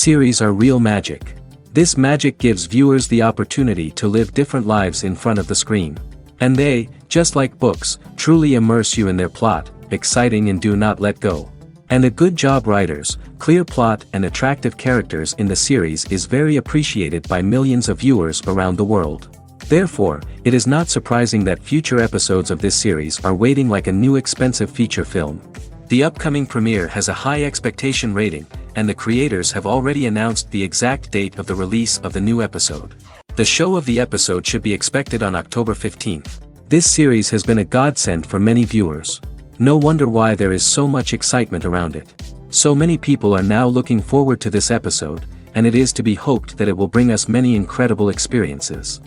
Series are real magic. This magic gives viewers the opportunity to live different lives in front of the screen. And they, just like books, truly immerse you in their plot, exciting and do not let go. And a good job writers, clear plot and attractive characters in the series is very appreciated by millions of viewers around the world. Therefore, it is not surprising that future episodes of this series are waiting like a new expensive feature film. The upcoming premiere has a high expectation rating, and the creators have already announced the exact date of the release of the new episode. The show of the episode should be expected on October 15th. This series has been a godsend for many viewers. No wonder why there is so much excitement around it. So many people are now looking forward to this episode, and it is to be hoped that it will bring us many incredible experiences.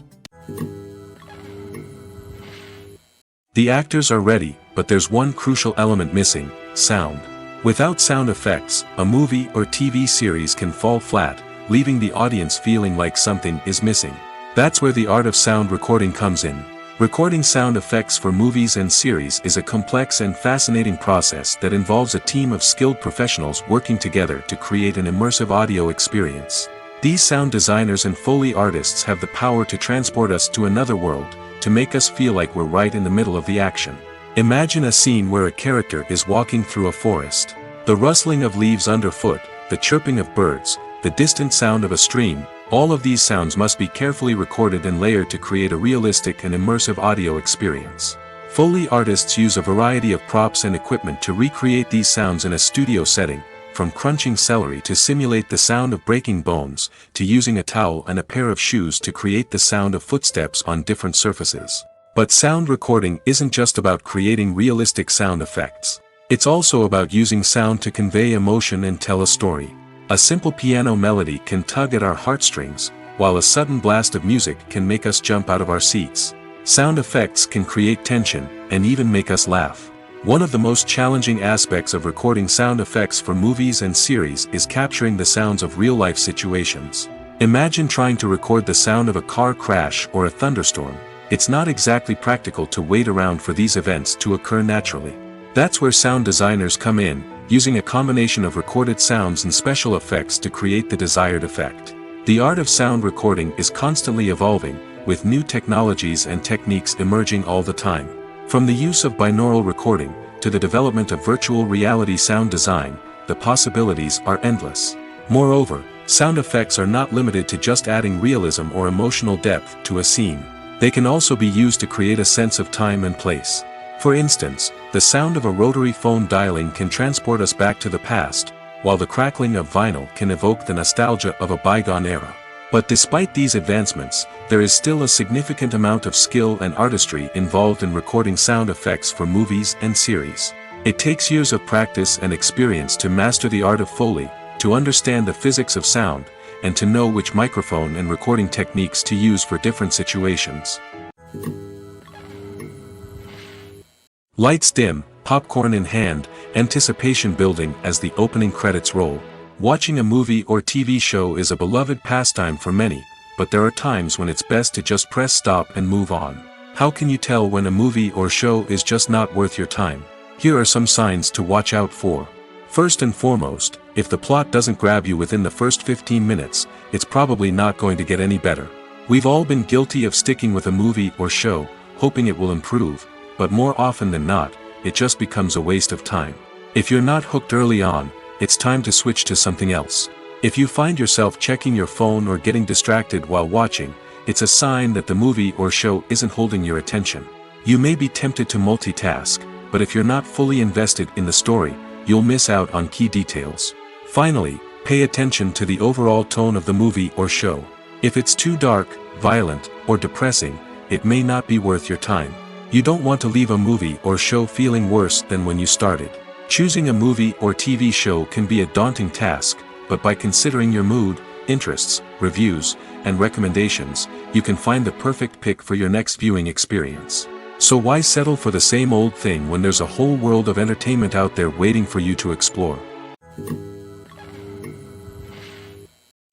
The actors are ready, but there's one crucial element missing: sound. Without sound effects, a movie or TV series can fall flat, leaving the audience feeling like something is missing. That's where the art of sound recording comes in. Recording sound effects for movies and series is a complex and fascinating process that involves a team of skilled professionals working together to create an immersive audio experience. These sound designers and Foley artists have the power to transport us to another world, to make us feel like we're right in the middle of the action. Imagine a scene where a character is walking through a forest. The rustling of leaves underfoot, the chirping of birds, the distant sound of a stream, all of these sounds must be carefully recorded and layered to create a realistic and immersive audio experience. Foley artists use a variety of props and equipment to recreate these sounds in a studio setting, from crunching celery to simulate the sound of breaking bones, to using a towel and a pair of shoes to create the sound of footsteps on different surfaces. But sound recording isn't just about creating realistic sound effects. It's also about using sound to convey emotion and tell a story. A simple piano melody can tug at our heartstrings, while a sudden blast of music can make us jump out of our seats. Sound effects can create tension, and even make us laugh. One of the most challenging aspects of recording sound effects for movies and series is capturing the sounds of real-life situations. Imagine trying to record the sound of a car crash or a thunderstorm. It's not exactly practical to wait around for these events to occur naturally. That's where sound designers come in, using a combination of recorded sounds and special effects to create the desired effect. The art of sound recording is constantly evolving, with new technologies and techniques emerging all the time. From the use of binaural recording, to the development of virtual reality sound design, the possibilities are endless. Moreover, sound effects are not limited to just adding realism or emotional depth to a scene. They can also be used to create a sense of time and place. For instance, the sound of a rotary phone dialing can transport us back to the past, while the crackling of vinyl can evoke the nostalgia of a bygone era. But despite these advancements, there is still a significant amount of skill and artistry involved in recording sound effects for movies and series. It takes years of practice and experience to master the art of Foley, to understand the physics of sound, and to know which microphone and recording techniques to use for different situations. Lights dim, popcorn in hand, anticipation building as the opening credits roll. Watching a movie or TV show is a beloved pastime for many, but there are times when it's best to just press stop and move on. How can you tell when a movie or show is just not worth your time? Here are some signs to watch out for. First and foremost, if the plot doesn't grab you within the first 15 minutes, it's probably not going to get any better. We've all been guilty of sticking with a movie or show, hoping it will improve, but more often than not, it just becomes a waste of time. If you're not hooked early on, it's time to switch to something else. If you find yourself checking your phone or getting distracted while watching, it's a sign that the movie or show isn't holding your attention. You may be tempted to multitask, but if you're not fully invested in the story, you'll miss out on key details. Finally, pay attention to the overall tone of the movie or show. If it's too dark, violent, or depressing, it may not be worth your time. You don't want to leave a movie or show feeling worse than when you started. Choosing a movie or TV show can be a daunting task, but by considering your mood, interests, reviews, and recommendations, you can find the perfect pick for your next viewing experience. So why settle for the same old thing when there's a whole world of entertainment out there waiting for you to explore?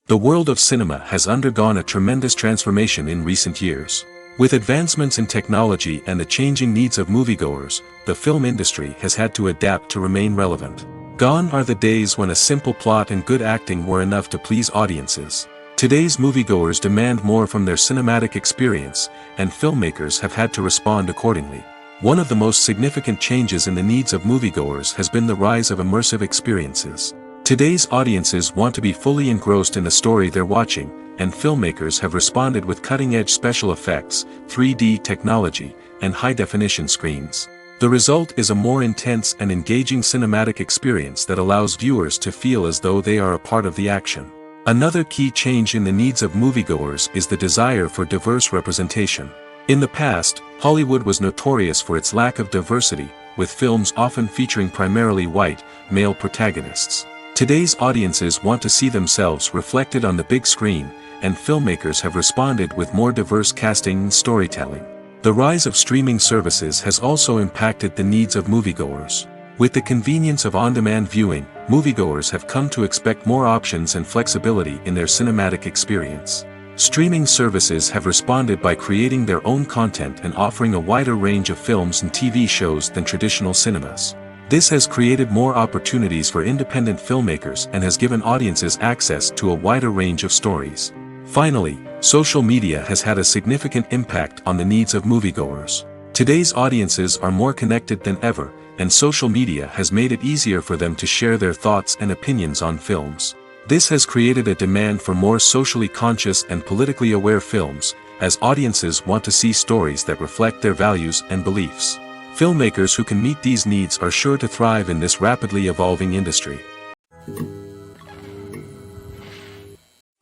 The world of cinema has undergone a tremendous transformation in recent years. With advancements in technology and the changing needs of moviegoers, the film industry has had to adapt to remain relevant. Gone are the days when a simple plot and good acting were enough to please audiences. Today's moviegoers demand more from their cinematic experience, and filmmakers have had to respond accordingly. One of the most significant changes in the needs of moviegoers has been the rise of immersive experiences. Today's audiences want to be fully engrossed in the story they're watching, and filmmakers have responded with cutting-edge special effects, 3D technology, and high-definition screens. The result is a more intense and engaging cinematic experience that allows viewers to feel as though they are a part of the action. Another key change in the needs of moviegoers is the desire for diverse representation. In the past, Hollywood was notorious for its lack of diversity, with films often featuring primarily white, male protagonists. Today's audiences want to see themselves reflected on the big screen, and filmmakers have responded with more diverse casting and storytelling. The rise of streaming services has also impacted the needs of moviegoers. With the convenience of on-demand viewing, moviegoers have come to expect more options and flexibility in their cinematic experience. Streaming services have responded by creating their own content and offering a wider range of films and TV shows than traditional cinemas. This has created more opportunities for independent filmmakers and has given audiences access to a wider range of stories. Finally, social media has had a significant impact on the needs of moviegoers. Today's audiences are more connected than ever, and social media has made it easier for them to share their thoughts and opinions on films. This has created a demand for more socially conscious and politically aware films, as audiences want to see stories that reflect their values and beliefs. Filmmakers who can meet these needs are sure to thrive in this rapidly evolving industry.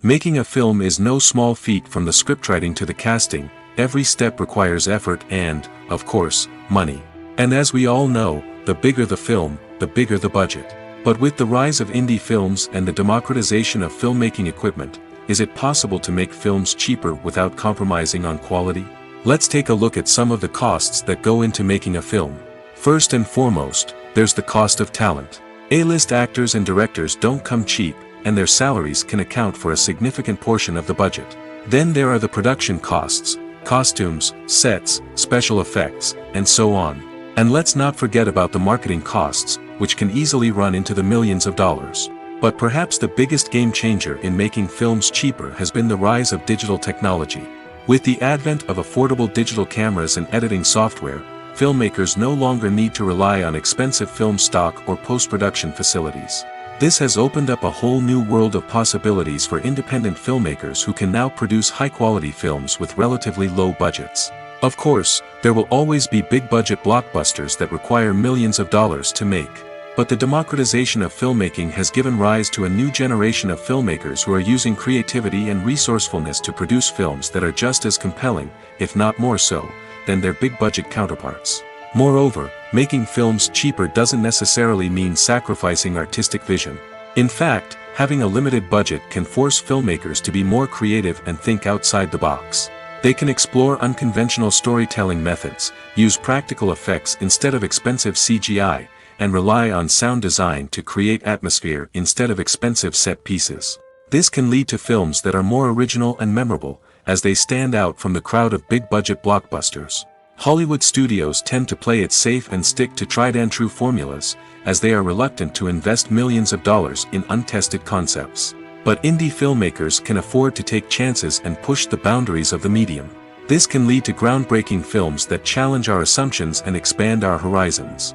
Making a film is no small feat. From the scriptwriting to the casting, every step requires effort and, of course, money. And as we all know, the bigger the film, the bigger the budget. But with the rise of indie films and the democratization of filmmaking equipment, is it possible to make films cheaper without compromising on quality? Let's take a look at some of the costs that go into making a film. First and foremost, there's the cost of talent. A-list actors and directors don't come cheap, and their salaries can account for a significant portion of the budget. Then there are the production costs, costumes, sets, special effects, and so on. And let's not forget about the marketing costs, which can easily run into the millions of dollars. But perhaps the biggest game changer in making films cheaper has been the rise of digital technology. With the advent of affordable digital cameras and editing software, filmmakers no longer need to rely on expensive film stock or post-production facilities. This has opened up a whole new world of possibilities for independent filmmakers who can now produce high-quality films with relatively low budgets. Of course, there will always be big-budget blockbusters that require millions of dollars to make. But the democratization of filmmaking has given rise to a new generation of filmmakers who are using creativity and resourcefulness to produce films that are just as compelling, if not more so, than their big-budget counterparts. Moreover, making films cheaper doesn't necessarily mean sacrificing artistic vision. In fact, having a limited budget can force filmmakers to be more creative and think outside the box. They can explore unconventional storytelling methods, use practical effects instead of expensive CGI, and rely on sound design to create atmosphere instead of expensive set pieces. This can lead to films that are more original and memorable, as they stand out from the crowd of big-budget blockbusters. Hollywood studios tend to play it safe and stick to tried-and-true formulas, as they are reluctant to invest millions of dollars in untested concepts. But indie filmmakers can afford to take chances and push the boundaries of the medium. This can lead to groundbreaking films that challenge our assumptions and expand our horizons.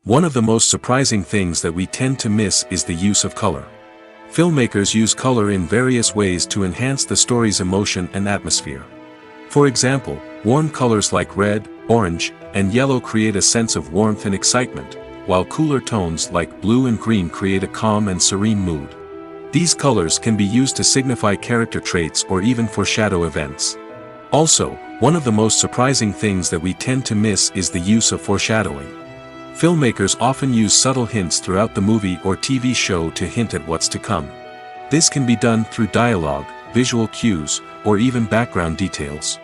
One of the most surprising things that we tend to miss is the use of color. Filmmakers use color in various ways to enhance the story's emotion and atmosphere. For example, warm colors like red, orange, and yellow create a sense of warmth and excitement, while cooler tones like blue and green create a calm and serene mood. These colors can be used to signify character traits or even foreshadow events. Also, one of the most surprising things that we tend to miss is the use of foreshadowing. Filmmakers often use subtle hints throughout the movie or TV show to hint at what's to come. This can be done through dialogue, visual cues, or even background details.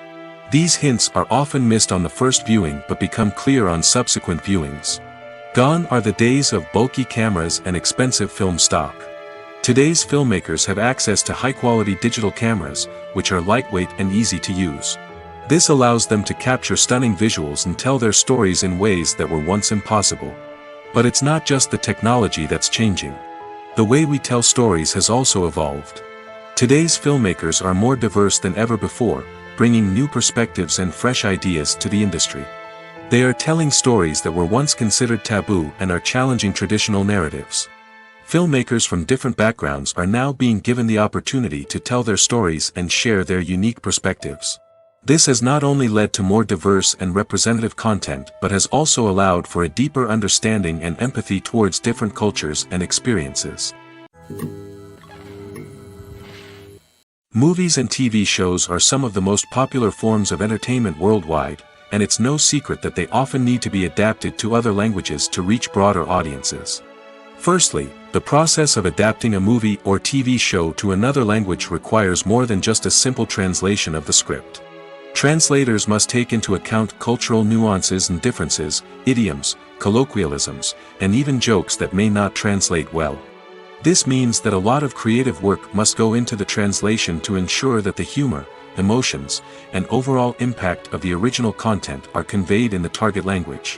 These hints are often missed on the first viewing but become clear on subsequent viewings. Gone are the days of bulky cameras and expensive film stock. Today's filmmakers have access to high-quality digital cameras, which are lightweight and easy to use. This allows them to capture stunning visuals and tell their stories in ways that were once impossible. But it's not just the technology that's changing. The way we tell stories has also evolved. Today's filmmakers are more diverse than ever before, bringing new perspectives and fresh ideas to the industry. They are telling stories that were once considered taboo and are challenging traditional narratives. Filmmakers from different backgrounds are now being given the opportunity to tell their stories and share their unique perspectives. This has not only led to more diverse and representative content but has also allowed for a deeper understanding and empathy towards different cultures and experiences. Movies and TV shows are some of the most popular forms of entertainment worldwide, and it's no secret that they often need to be adapted to other languages to reach broader audiences. Firstly, the process of adapting a movie or TV show to another language requires more than just a simple translation of the script. Translators must take into account cultural nuances and differences, idioms, colloquialisms, and even jokes that may not translate well. This means that a lot of creative work must go into the translation to ensure that the humor, emotions, and overall impact of the original content are conveyed in the target language.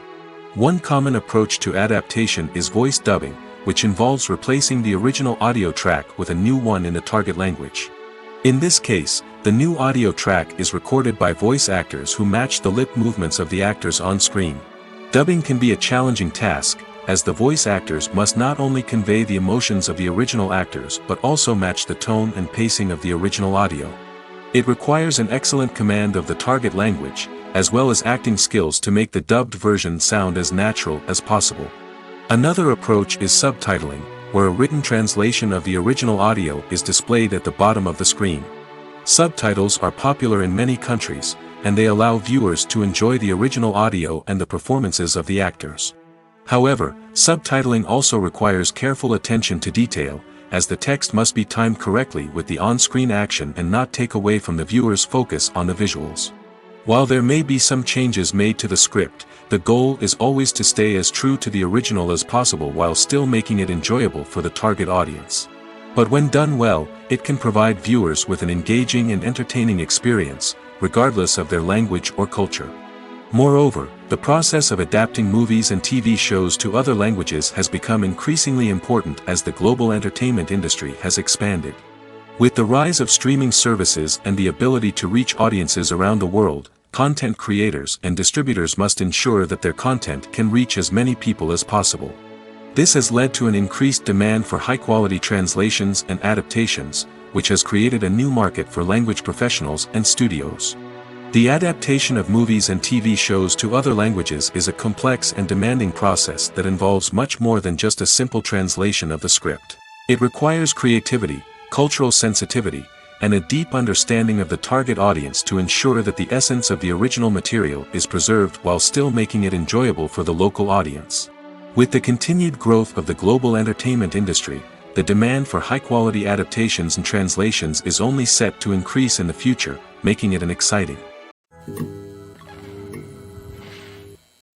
One common approach to adaptation is voice dubbing, which involves replacing the original audio track with a new one in the target language. In this case, the new audio track is recorded by voice actors who match the lip movements of the actors on screen. Dubbing can be a challenging task, as the voice actors must not only convey the emotions of the original actors but also match the tone and pacing of the original audio. It requires an excellent command of the target language, as well as acting skills to make the dubbed version sound as natural as possible. Another approach is subtitling, where a written translation of the original audio is displayed at the bottom of the screen. Subtitles are popular in many countries, and they allow viewers to enjoy the original audio and the performances of the actors. However, subtitling also requires careful attention to detail, as the text must be timed correctly with the on-screen action and not take away from the viewer's focus on the visuals. While there may be some changes made to the script, the goal is always to stay as true to the original as possible while still making it enjoyable for the target audience. But when done well, it can provide viewers with an engaging and entertaining experience, regardless of their language or culture. Moreover, the process of adapting movies and TV shows to other languages has become increasingly important as the global entertainment industry has expanded. With the rise of streaming services and the ability to reach audiences around the world, content creators and distributors must ensure that their content can reach as many people as possible. This has led to an increased demand for high-quality translations and adaptations, which has created a new market for language professionals and studios. The adaptation of movies and TV shows to other languages is a complex and demanding process that involves much more than just a simple translation of the script. It requires creativity, cultural sensitivity, and a deep understanding of the target audience to ensure that the essence of the original material is preserved while still making it enjoyable for the local audience. With the continued growth of the global entertainment industry, the demand for high-quality adaptations and translations is only set to increase in the future, making it an exciting.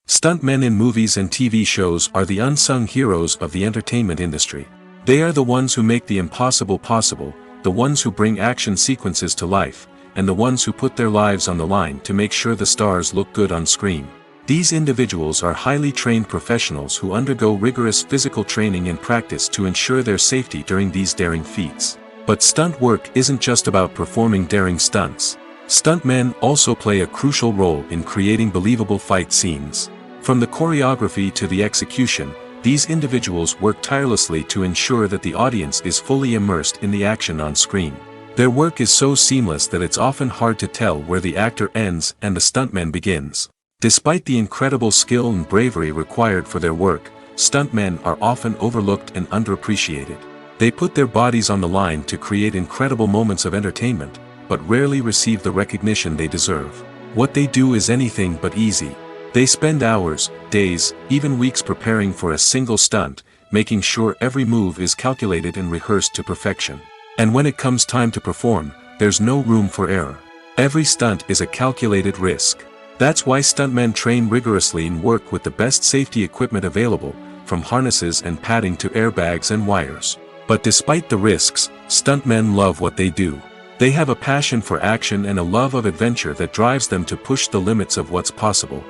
Stuntmen in movies and TV shows are the unsung heroes of the entertainment industry. They are the ones who make the impossible possible, the ones who bring action sequences to life, and the ones who put their lives on the line to make sure the stars look good on screen. These individuals are highly trained professionals who undergo rigorous physical training and practice to ensure their safety during these daring feats. But stunt work isn't just about performing daring stunts. Stuntmen also play a crucial role in creating believable fight scenes. From the choreography to the execution, these individuals work tirelessly to ensure that the audience is fully immersed in the action on screen. Their work is so seamless that it's often hard to tell where the actor ends and the stuntman begins. Despite the incredible skill and bravery required for their work, stuntmen are often overlooked and underappreciated. They put their bodies on the line to create incredible moments of entertainment, but rarely receive the recognition they deserve. What they do is anything but easy. They spend hours, days, even weeks preparing for a single stunt, making sure every move is calculated and rehearsed to perfection. And when it comes time to perform, there's no room for error. Every stunt is a calculated risk. That's why stuntmen train rigorously and work with the best safety equipment available, from harnesses and padding to airbags and wires. But despite the risks, stuntmen love what they do. They have a passion for action and a love of adventure that drives them to push the limits of what's possible.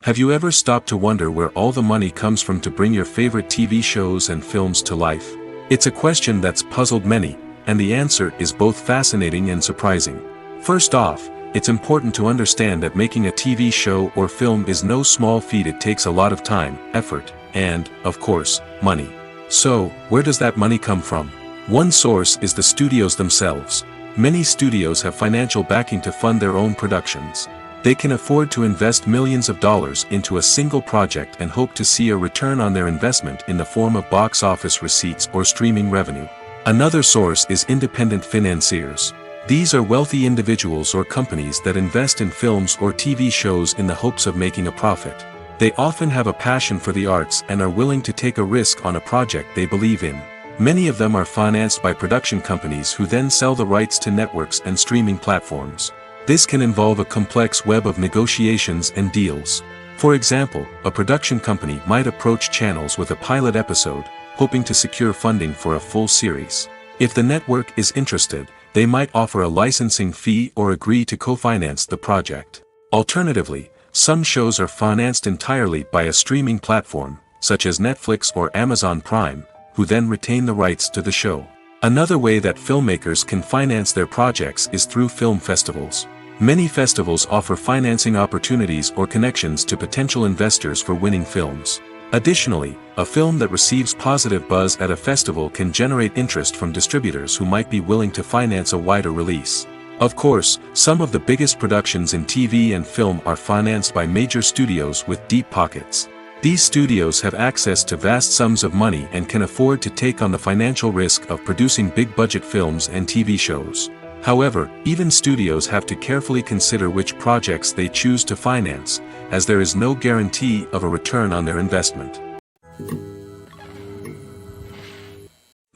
Have you ever stopped to wonder where all the money comes from to bring your favorite TV shows and films to life? It's a question that's puzzled many, and the answer is both fascinating and surprising. First off, it's important to understand that making a TV show or film is no small feat. It takes a lot of time, effort, and, of course, money. So, where does that money come from? One source is the studios themselves. Many studios have financial backing to fund their own productions. They can afford to invest millions of dollars into a single project and hope to see a return on their investment in the form of box office receipts or streaming revenue. Another source is independent financiers. These are wealthy individuals or companies that invest in films or TV shows in the hopes of making a profit. They often have a passion for the arts and are willing to take a risk on a project they believe in. Many of them are financed by production companies who then sell the rights to networks and streaming platforms. This can involve a complex web of negotiations and deals. For example, a production company might approach channels with a pilot episode, hoping to secure funding for a full series. If the network is interested, they might offer a licensing fee or agree to co-finance the project. Alternatively, some shows are financed entirely by a streaming platform, such as Netflix or Amazon Prime, who then retain the rights to the show. Another way that filmmakers can finance their projects is through film festivals. Many festivals offer financing opportunities or connections to potential investors for winning films. Additionally, a film that receives positive buzz at a festival can generate interest from distributors who might be willing to finance a wider release. Of course, some of the biggest productions in TV and film are financed by major studios with deep pockets. These studios have access to vast sums of money and can afford to take on the financial risk of producing big-budget films and TV shows. However, even studios have to carefully consider which projects they choose to finance, as there is no guarantee of a return on their investment.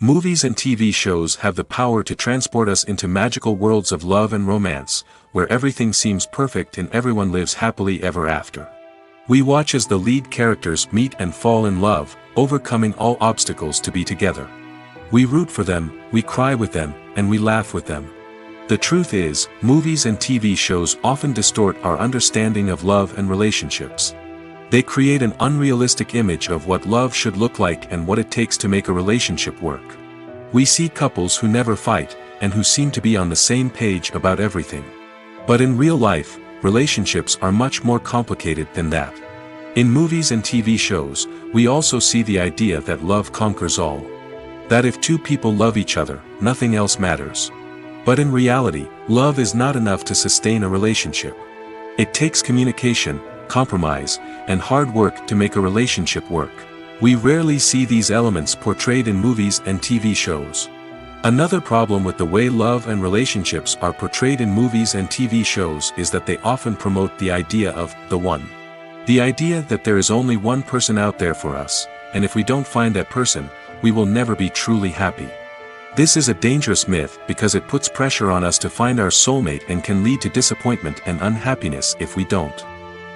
Movies and TV shows have the power to transport us into magical worlds of love and romance, where everything seems perfect and everyone lives happily ever after. We watch as the lead characters meet and fall in love, overcoming all obstacles to be together. We root for them, we cry with them, and we laugh with them. The truth is, movies and TV shows often distort our understanding of love and relationships. They create an unrealistic image of what love should look like and what it takes to make a relationship work. We see couples who never fight, and who seem to be on the same page about everything. But in real life, relationships are much more complicated than that. In movies and TV shows, we also see the idea that love conquers all. That if two people love each other, nothing else matters. But in reality, love is not enough to sustain a relationship. It takes communication, compromise, and hard work to make a relationship work. We rarely see these elements portrayed in movies and TV shows. Another problem with the way love and relationships are portrayed in movies and TV shows is that they often promote the idea of the one. The idea that there is only one person out there for us, and if we don't find that person, we will never be truly happy. This is a dangerous myth because it puts pressure on us to find our soulmate and can lead to disappointment and unhappiness if we don't.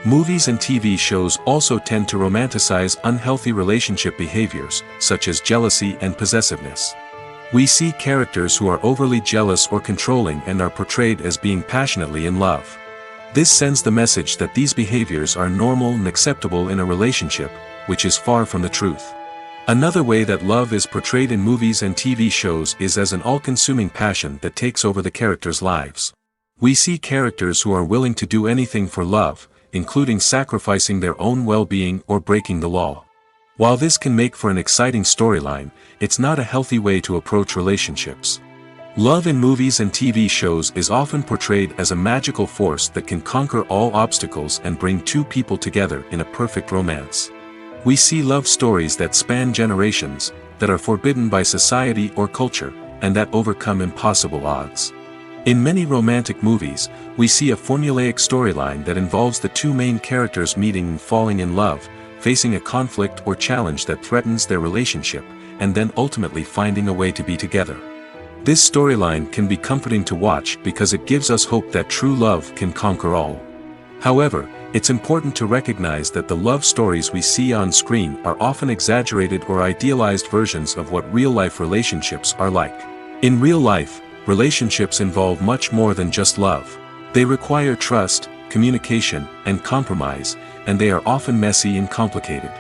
Movies and TV shows also tend to romanticize unhealthy relationship behaviors, such as jealousy and possessiveness. We see characters who are overly jealous or controlling and are portrayed as being passionately in love. This sends the message that these behaviors are normal and acceptable in a relationship, which is far from the truth. Another way that love is portrayed in movies and TV shows is as an all-consuming passion that takes over the characters' lives. We see characters who are willing to do anything for love, including sacrificing their own well-being or breaking the law. While this can make for an exciting storyline, it's not a healthy way to approach relationships. Love in movies and TV shows is often portrayed as a magical force that can conquer all obstacles and bring two people together in a perfect romance. We see love stories that span generations, that are forbidden by society or culture, and that overcome impossible odds. In many romantic movies, we see a formulaic storyline that involves the two main characters meeting and falling in love, facing a conflict or challenge that threatens their relationship, and then ultimately finding a way to be together. This storyline can be comforting to watch because it gives us hope that true love can conquer all. However, It's important to recognize that the love stories we see on screen are often exaggerated or idealized versions of what real-life relationships are like. In real life, relationships involve much more than just love. They require trust, communication, and compromise, and they are often messy and complicated.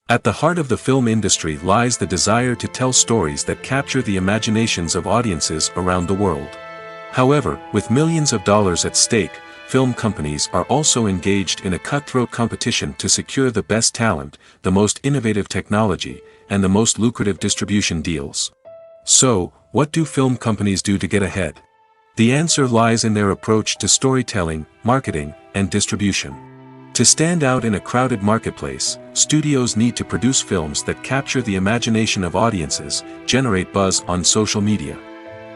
At the heart of the film industry lies the desire to tell stories that capture the imaginations of audiences around the world. However, with millions of dollars at stake, film companies are also engaged in a cutthroat competition to secure the best talent, the most innovative technology, and the most lucrative distribution deals. So, what do film companies do to get ahead? The answer lies in their approach to storytelling, marketing, and distribution. To stand out in a crowded marketplace, studios need to produce films that capture the imagination of audiences, generate buzz on social media.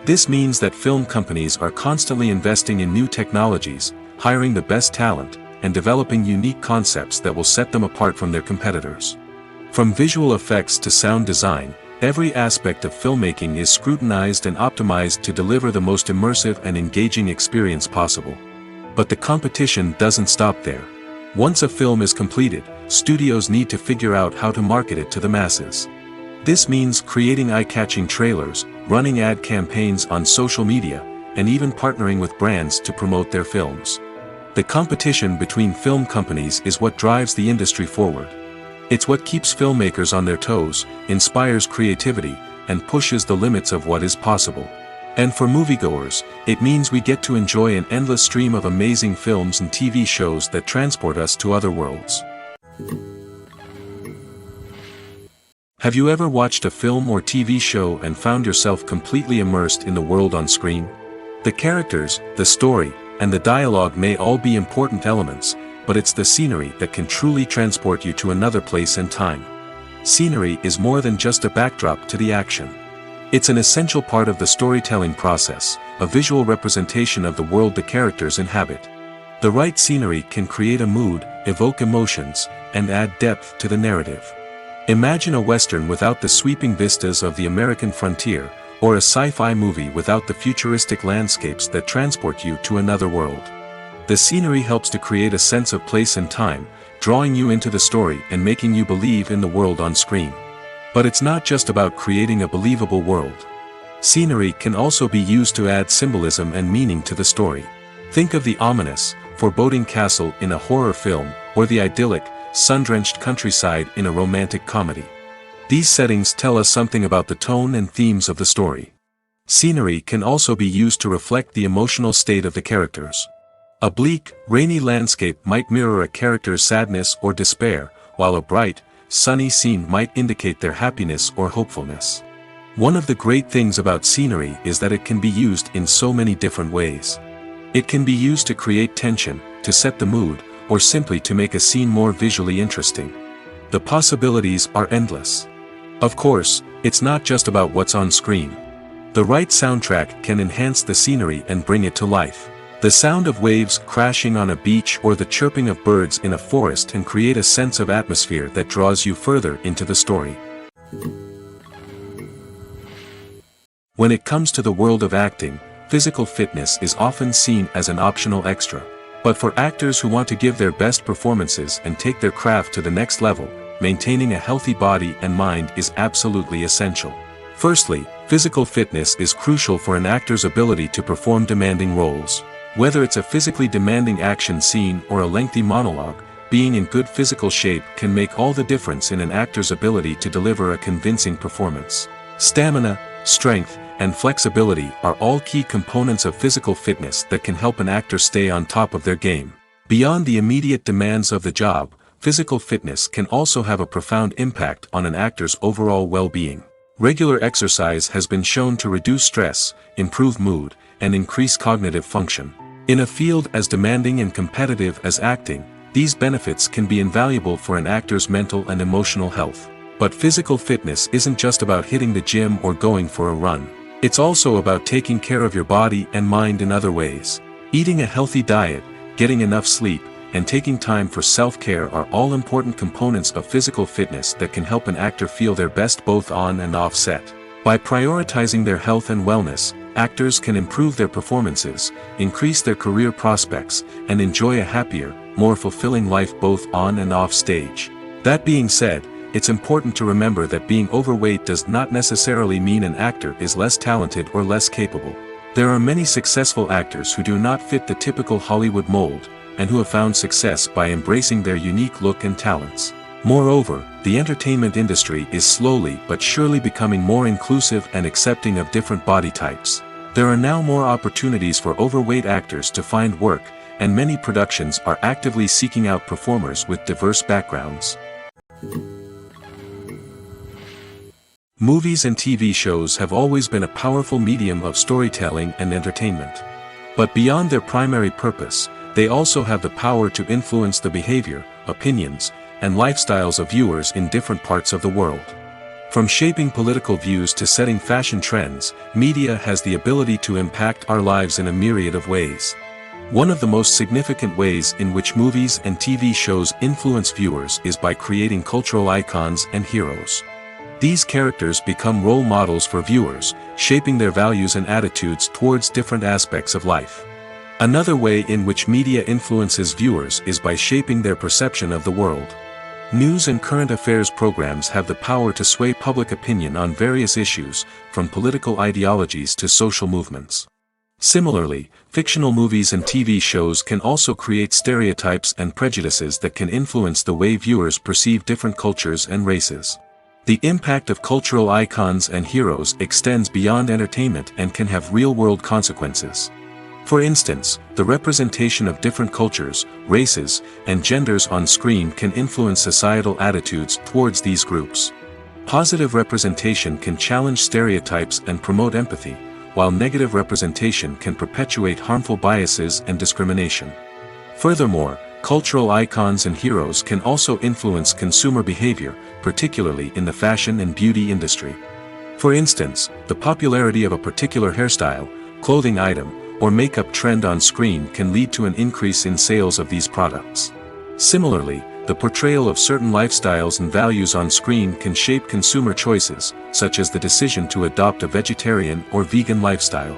This means that film companies are constantly investing in new technologies, hiring the best talent, and developing unique concepts that will set them apart from their competitors. From visual effects to sound design, every aspect of filmmaking is scrutinized and optimized to deliver the most immersive and engaging experience possible. But the competition doesn't stop there. Once a film is completed, studios need to figure out how to market it to the masses. This means creating eye-catching trailers, running ad campaigns on social media, and even partnering with brands to promote their films. The competition between film companies is what drives the industry forward. It's what keeps filmmakers on their toes, inspires creativity, and pushes the limits of what is possible. And for moviegoers, it means we get to enjoy an endless stream of amazing films and TV shows that transport us to other worlds. Have you ever watched a film or TV show and found yourself completely immersed in the world on screen? The characters, the story, and the dialogue may all be important elements, but it's the scenery that can truly transport you to another place and time. Scenery is more than just a backdrop to the action. It's an essential part of the storytelling process, a visual representation of the world the characters inhabit. The right scenery can create a mood, evoke emotions, and add depth to the narrative. Imagine a Western without the sweeping vistas of the American frontier, or a sci-fi movie without the futuristic landscapes that transport you to another world. The scenery helps to create a sense of place and time, drawing you into the story and making you believe in the world on screen. But it's not just about creating a believable world. Scenery can also be used to add symbolism and meaning to the story. Think of the ominous, foreboding castle in a horror film, or the idyllic, sun-drenched countryside in a romantic comedy. These settings tell us something about the tone and themes of the story. Scenery can also be used to reflect the emotional state of the characters. A bleak, rainy landscape might mirror a character's sadness or despair, while a bright, sunny scene might indicate their happiness or hopefulness. One of the great things about scenery is that it can be used in so many different ways. It can be used to create tension, to set the mood, or simply to make a scene more visually interesting. The possibilities are endless. Of course, it's not just about what's on screen. The right soundtrack can enhance the scenery and bring it to life. The sound of waves crashing on a beach or the chirping of birds in a forest can create a sense of atmosphere that draws you further into the story. When it comes to the world of acting, physical fitness is often seen as an optional extra. But for actors who want to give their best performances and take their craft to the next level, maintaining a healthy body and mind is absolutely essential. Firstly, physical fitness is crucial for an actor's ability to perform demanding roles. Whether it's a physically demanding action scene or a lengthy monologue, being in good physical shape can make all the difference in an actor's ability to deliver a convincing performance. Stamina, strength, and flexibility are all key components of physical fitness that can help an actor stay on top of their game. Beyond the immediate demands of the job, physical fitness can also have a profound impact on an actor's overall well-being. Regular exercise has been shown to reduce stress, improve mood, and increase cognitive function. In a field as demanding and competitive as acting, these benefits can be invaluable for an actor's mental and emotional health. But physical fitness isn't just about hitting the gym or going for a run. It's also about taking care of your body and mind in other ways. Eating a healthy diet, getting enough sleep, and taking time for self-care are all important components of physical fitness that can help an actor feel their best both on and off set. By prioritizing their health and wellness, actors can improve their performances, increase their career prospects, and enjoy a happier, more fulfilling life both on and off stage. That being said, it's important to remember that being overweight does not necessarily mean an actor is less talented or less capable. There are many successful actors who do not fit the typical Hollywood mold, and who have found success by embracing their unique look and talents. Moreover, the entertainment industry is slowly but surely becoming more inclusive and accepting of different body types. There are now more opportunities for overweight actors to find work, and many productions are actively seeking out performers with diverse backgrounds. Movies and TV shows have always been a powerful medium of storytelling and entertainment. But beyond their primary purpose, they also have the power to influence the behavior, opinions, and lifestyles of viewers in different parts of the world. From shaping political views to setting fashion trends, media has the ability to impact our lives in a myriad of ways. One of the most significant ways in which movies and TV shows influence viewers is by creating cultural icons and heroes. These characters become role models for viewers, shaping their values and attitudes towards different aspects of life. Another way in which media influences viewers is by shaping their perception of the world. News and current affairs programs have the power to sway public opinion on various issues, from political ideologies to social movements. Similarly, fictional movies and TV shows can also create stereotypes and prejudices that can influence the way viewers perceive different cultures and races. The impact of cultural icons and heroes extends beyond entertainment and can have real-world consequences. For instance, the representation of different cultures, races, and genders on screen can influence societal attitudes towards these groups. Positive representation can challenge stereotypes and promote empathy, while negative representation can perpetuate harmful biases and discrimination. Furthermore, cultural icons and heroes can also influence consumer behavior, particularly in the fashion and beauty industry. For instance, the popularity of a particular hairstyle, clothing item, or makeup trend on screen can lead to an increase in sales of these products. Similarly, the portrayal of certain lifestyles and values on screen can shape consumer choices, such as the decision to adopt a vegetarian or vegan lifestyle.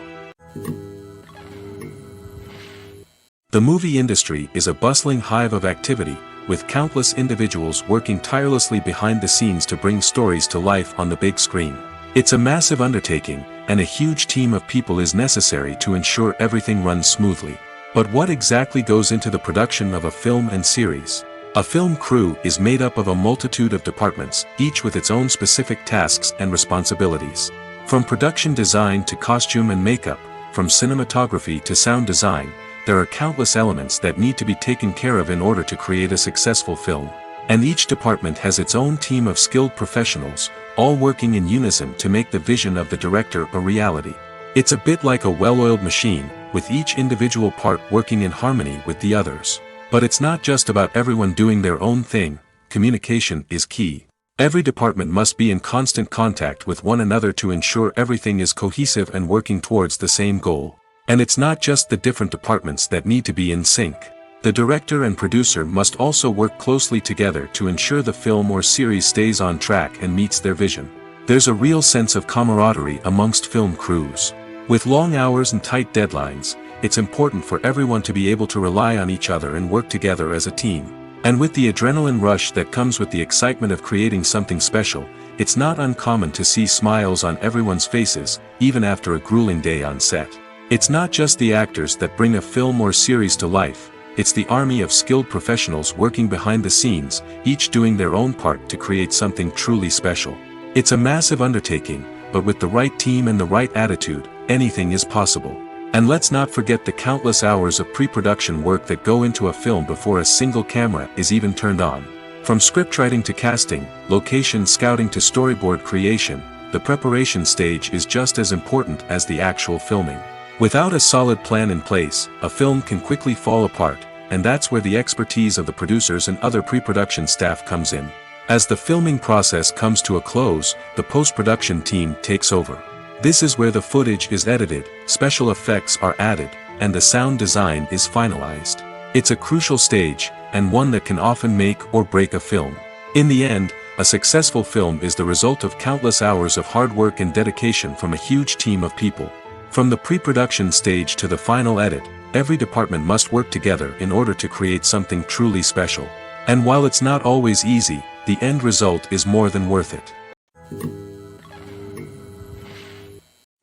The movie industry is a bustling hive of activity, with countless individuals working tirelessly behind the scenes to bring stories to life on the big screen. It's a massive undertaking, and a huge team of people is necessary to ensure everything runs smoothly. But what exactly goes into the production of a film and series? A film crew is made up of a multitude of departments, each with its own specific tasks and responsibilities. From production design to costume and makeup, from cinematography to sound design, there are countless elements that need to be taken care of in order to create a successful film. And each department has its own team of skilled professionals, all working in unison to make the vision of the director a reality. It's a bit like a well-oiled machine, with each individual part working in harmony with the others. But it's not just about everyone doing their own thing. Communication is key. Every department must be in constant contact with one another to ensure everything is cohesive and working towards the same goal. And it's not just the different departments that need to be in sync. The director and producer must also work closely together to ensure the film or series stays on track and meets their vision. There's a real sense of camaraderie amongst film crews. With long hours and tight deadlines, it's important for everyone to be able to rely on each other and work together as a team. And with the adrenaline rush that comes with the excitement of creating something special, it's not uncommon to see smiles on everyone's faces, even after a grueling day on set. It's not just the actors that bring a film or series to life. It's the army of skilled professionals working behind the scenes, each doing their own part to create something truly special. It's a massive undertaking, but with the right team and the right attitude, anything is possible. And let's not forget the countless hours of pre-production work that go into a film before a single camera is even turned on. From scriptwriting to casting, location scouting to storyboard creation, the preparation stage is just as important as the actual filming. Without a solid plan in place, a film can quickly fall apart, and that's where the expertise of the producers and other pre-production staff comes in. As the filming process comes to a close, the post-production team takes over. This is where the footage is edited, special effects are added, and the sound design is finalized. It's a crucial stage, and one that can often make or break a film. In the end, a successful film is the result of countless hours of hard work and dedication from a huge team of people. From the pre-production stage to the final edit, every department must work together in order to create something truly special. And while it's not always easy, the end result is more than worth it.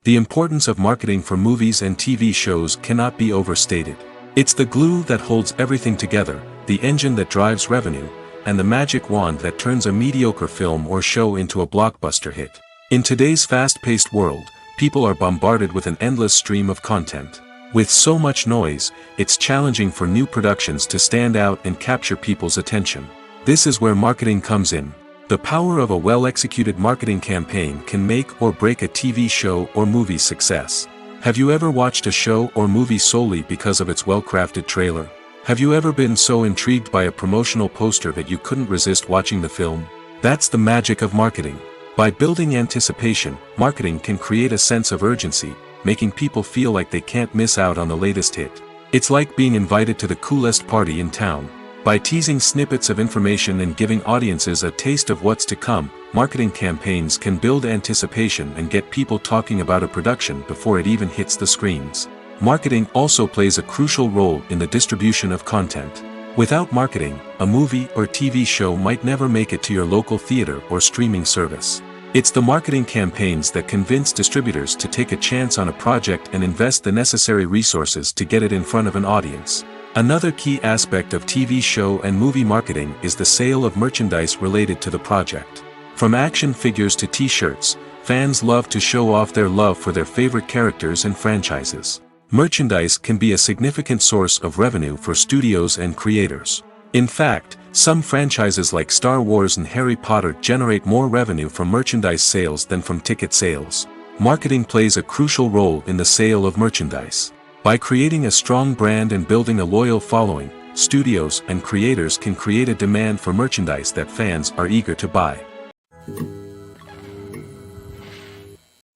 The importance of marketing for movies and TV shows cannot be overstated. It's the glue that holds everything together, the engine that drives revenue, and the magic wand that turns a mediocre film or show into a blockbuster hit. In today's fast-paced world, people are bombarded with an endless stream of content. With so much noise, it's challenging for new productions to stand out and capture people's attention. This is where marketing comes in. The power of a well-executed marketing campaign can make or break a TV show or movie's success. Have you ever watched a show or movie solely because of its well-crafted trailer? Have you ever been so intrigued by a promotional poster that you couldn't resist watching the film? That's the magic of marketing. By building anticipation, marketing can create a sense of urgency, making people feel like they can't miss out on the latest hit. It's like being invited to the coolest party in town. By teasing snippets of information and giving audiences a taste of what's to come, marketing campaigns can build anticipation and get people talking about a production before it even hits the screens. Marketing also plays a crucial role in the distribution of content. Without marketing, a movie or TV show might never make it to your local theater or streaming service. It's the marketing campaigns that convince distributors to take a chance on a project and invest the necessary resources to get it in front of an audience. Another key aspect of TV show and movie marketing is the sale of merchandise related to the project. From action figures to t-shirts, fans love to show off their love for their favorite characters and franchises. Merchandise can be a significant source of revenue for studios and creators. In fact, some franchises like Star Wars and Harry Potter generate more revenue from merchandise sales than from ticket sales. Marketing plays a crucial role in the sale of merchandise. By creating a strong brand and building a loyal following, studios and creators can create a demand for merchandise that fans are eager to buy.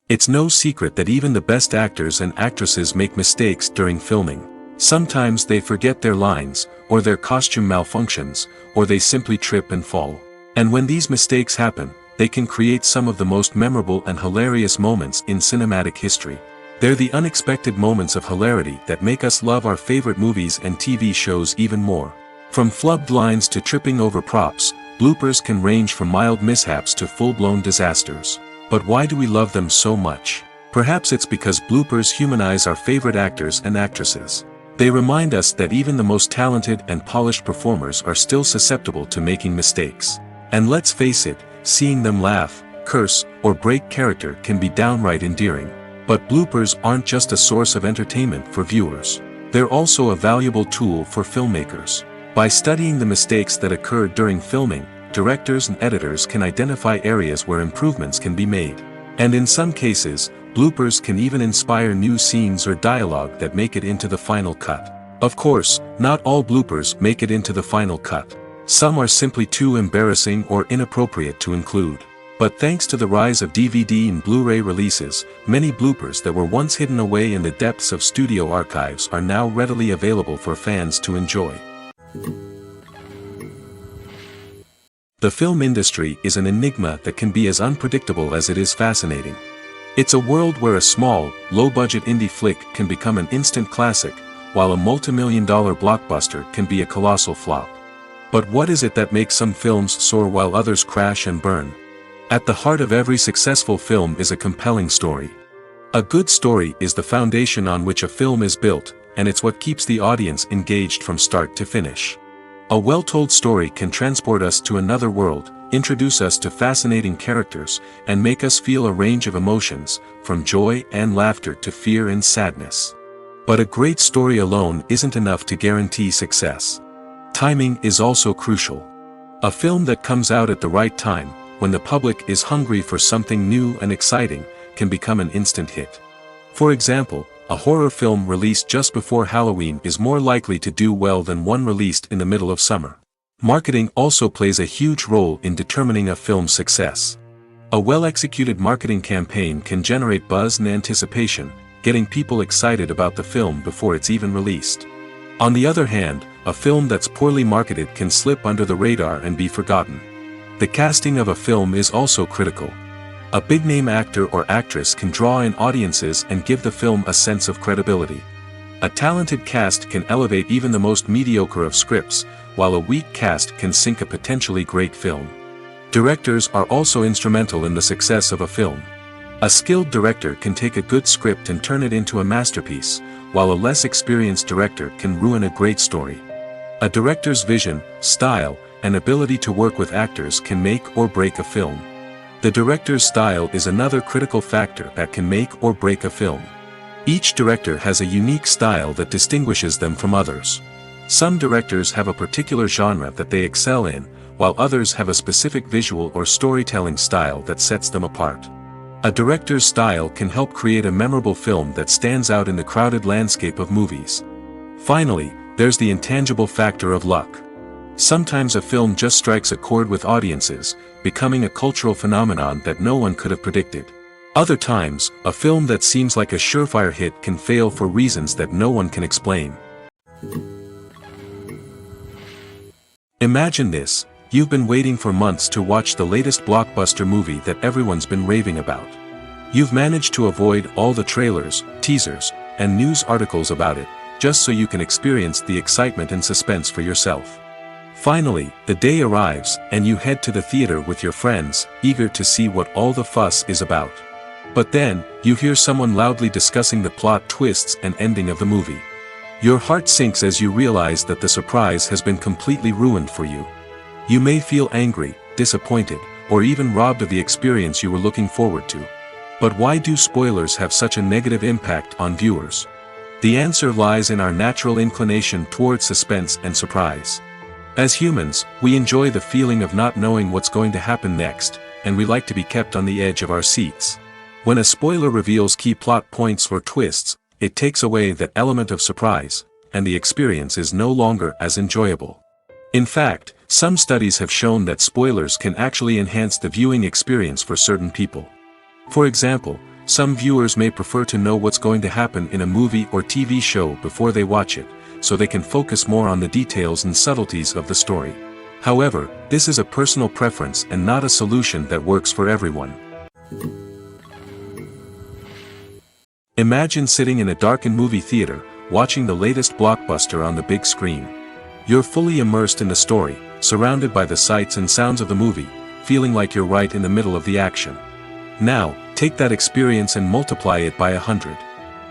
It's no secret that even the best actors and actresses make mistakes during filming. Sometimes they forget their lines, or their costume malfunctions, or they simply trip and fall. And when these mistakes happen, they can create some of the most memorable and hilarious moments in cinematic history. They're the unexpected moments of hilarity that make us love our favorite movies and TV shows even more. From flubbed lines to tripping over props, bloopers can range from mild mishaps to full-blown disasters. But why do we love them so much? Perhaps it's because bloopers humanize our favorite actors and actresses. They remind us that even the most talented and polished performers are still susceptible to making mistakes. And let's face it, seeing them laugh, curse, or break character can be downright endearing. But bloopers aren't just a source of entertainment for viewers. They're also a valuable tool for filmmakers. By studying the mistakes that occurred during filming, directors and editors can identify areas where improvements can be made. And in some cases, bloopers can even inspire new scenes or dialogue that make it into the final cut. Of course, not all bloopers make it into the final cut. Some are simply too embarrassing or inappropriate to include. But thanks to the rise of DVD and Blu-ray releases, many bloopers that were once hidden away in the depths of studio archives are now readily available for fans to enjoy. The film industry is an enigma that can be as unpredictable as it is fascinating. It's a world where a small, low-budget indie flick can become an instant classic, while a multi-million-dollar blockbuster can be a colossal flop. But what is it that makes some films soar while others crash and burn? At the heart of every successful film is a compelling story. A good story is the foundation on which a film is built, and it's what keeps the audience engaged from start to finish. A well-told story can transport us to another world, introduce us to fascinating characters, and make us feel a range of emotions, from joy and laughter to fear and sadness. But a great story alone isn't enough to guarantee success. Timing is also crucial. A film that comes out at the right time, when the public is hungry for something new and exciting, can become an instant hit. For example, a horror film released just before Halloween is more likely to do well than one released in the middle of summer. Marketing also plays a huge role in determining a film's success. A well-executed marketing campaign can generate buzz and anticipation, getting people excited about the film before it's even released. On the other hand, a film that's poorly marketed can slip under the radar and be forgotten. The casting of a film is also critical. A big-name actor or actress can draw in audiences and give the film a sense of credibility. A talented cast can elevate even the most mediocre of scripts, while a weak cast can sink a potentially great film. Directors are also instrumental in the success of a film. A skilled director can take a good script and turn it into a masterpiece, while a less experienced director can ruin a great story. A director's vision, style, and ability to work with actors can make or break a film. The director's style is another critical factor that can make or break a film. Each director has a unique style that distinguishes them from others. Some directors have a particular genre that they excel in, while others have a specific visual or storytelling style that sets them apart. A director's style can help create a memorable film that stands out in the crowded landscape of movies. Finally, there's the intangible factor of luck. Sometimes a film just strikes a chord with audiences, becoming a cultural phenomenon that no one could have predicted. Other times, a film that seems like a surefire hit can fail for reasons that no one can explain. Imagine this: you've been waiting for months to watch the latest blockbuster movie that everyone's been raving about. You've managed to avoid all the trailers, teasers, and news articles about it, just so you can experience the excitement and suspense for yourself. Finally, the day arrives, and you head to the theater with your friends, eager to see what all the fuss is about. But then, you hear someone loudly discussing the plot twists and ending of the movie. Your heart sinks as you realize that the surprise has been completely ruined for you. You may feel angry, disappointed, or even robbed of the experience you were looking forward to. But why do spoilers have such a negative impact on viewers? The answer lies in our natural inclination toward suspense and surprise. As humans, we enjoy the feeling of not knowing what's going to happen next, and we like to be kept on the edge of our seats. When a spoiler reveals key plot points or twists, it takes away that element of surprise, and the experience is no longer as enjoyable. In fact, some studies have shown that spoilers can actually enhance the viewing experience for certain people. For example, some viewers may prefer to know what's going to happen in a movie or TV show before they watch it, so they can focus more on the details and subtleties of the story. However, this is a personal preference and not a solution that works for everyone. Imagine sitting in a darkened movie theater, watching the latest blockbuster on the big screen. You're fully immersed in the story, surrounded by the sights and sounds of the movie, feeling like you're right in the middle of the action. Now, take that experience and multiply it by 100.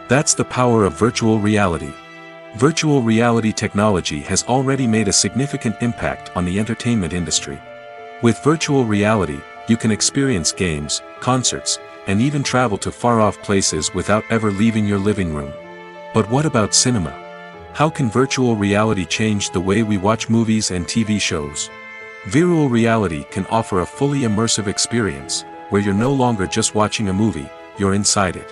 That's the power of virtual reality. Virtual reality technology has already made a significant impact on the entertainment industry. With virtual reality, you can experience games, concerts, and even travel to far-off places without ever leaving your living room. But what about cinema? How can virtual reality change the way we watch movies and TV shows? Virtual reality can offer a fully immersive experience, where you're no longer just watching a movie, you're inside it.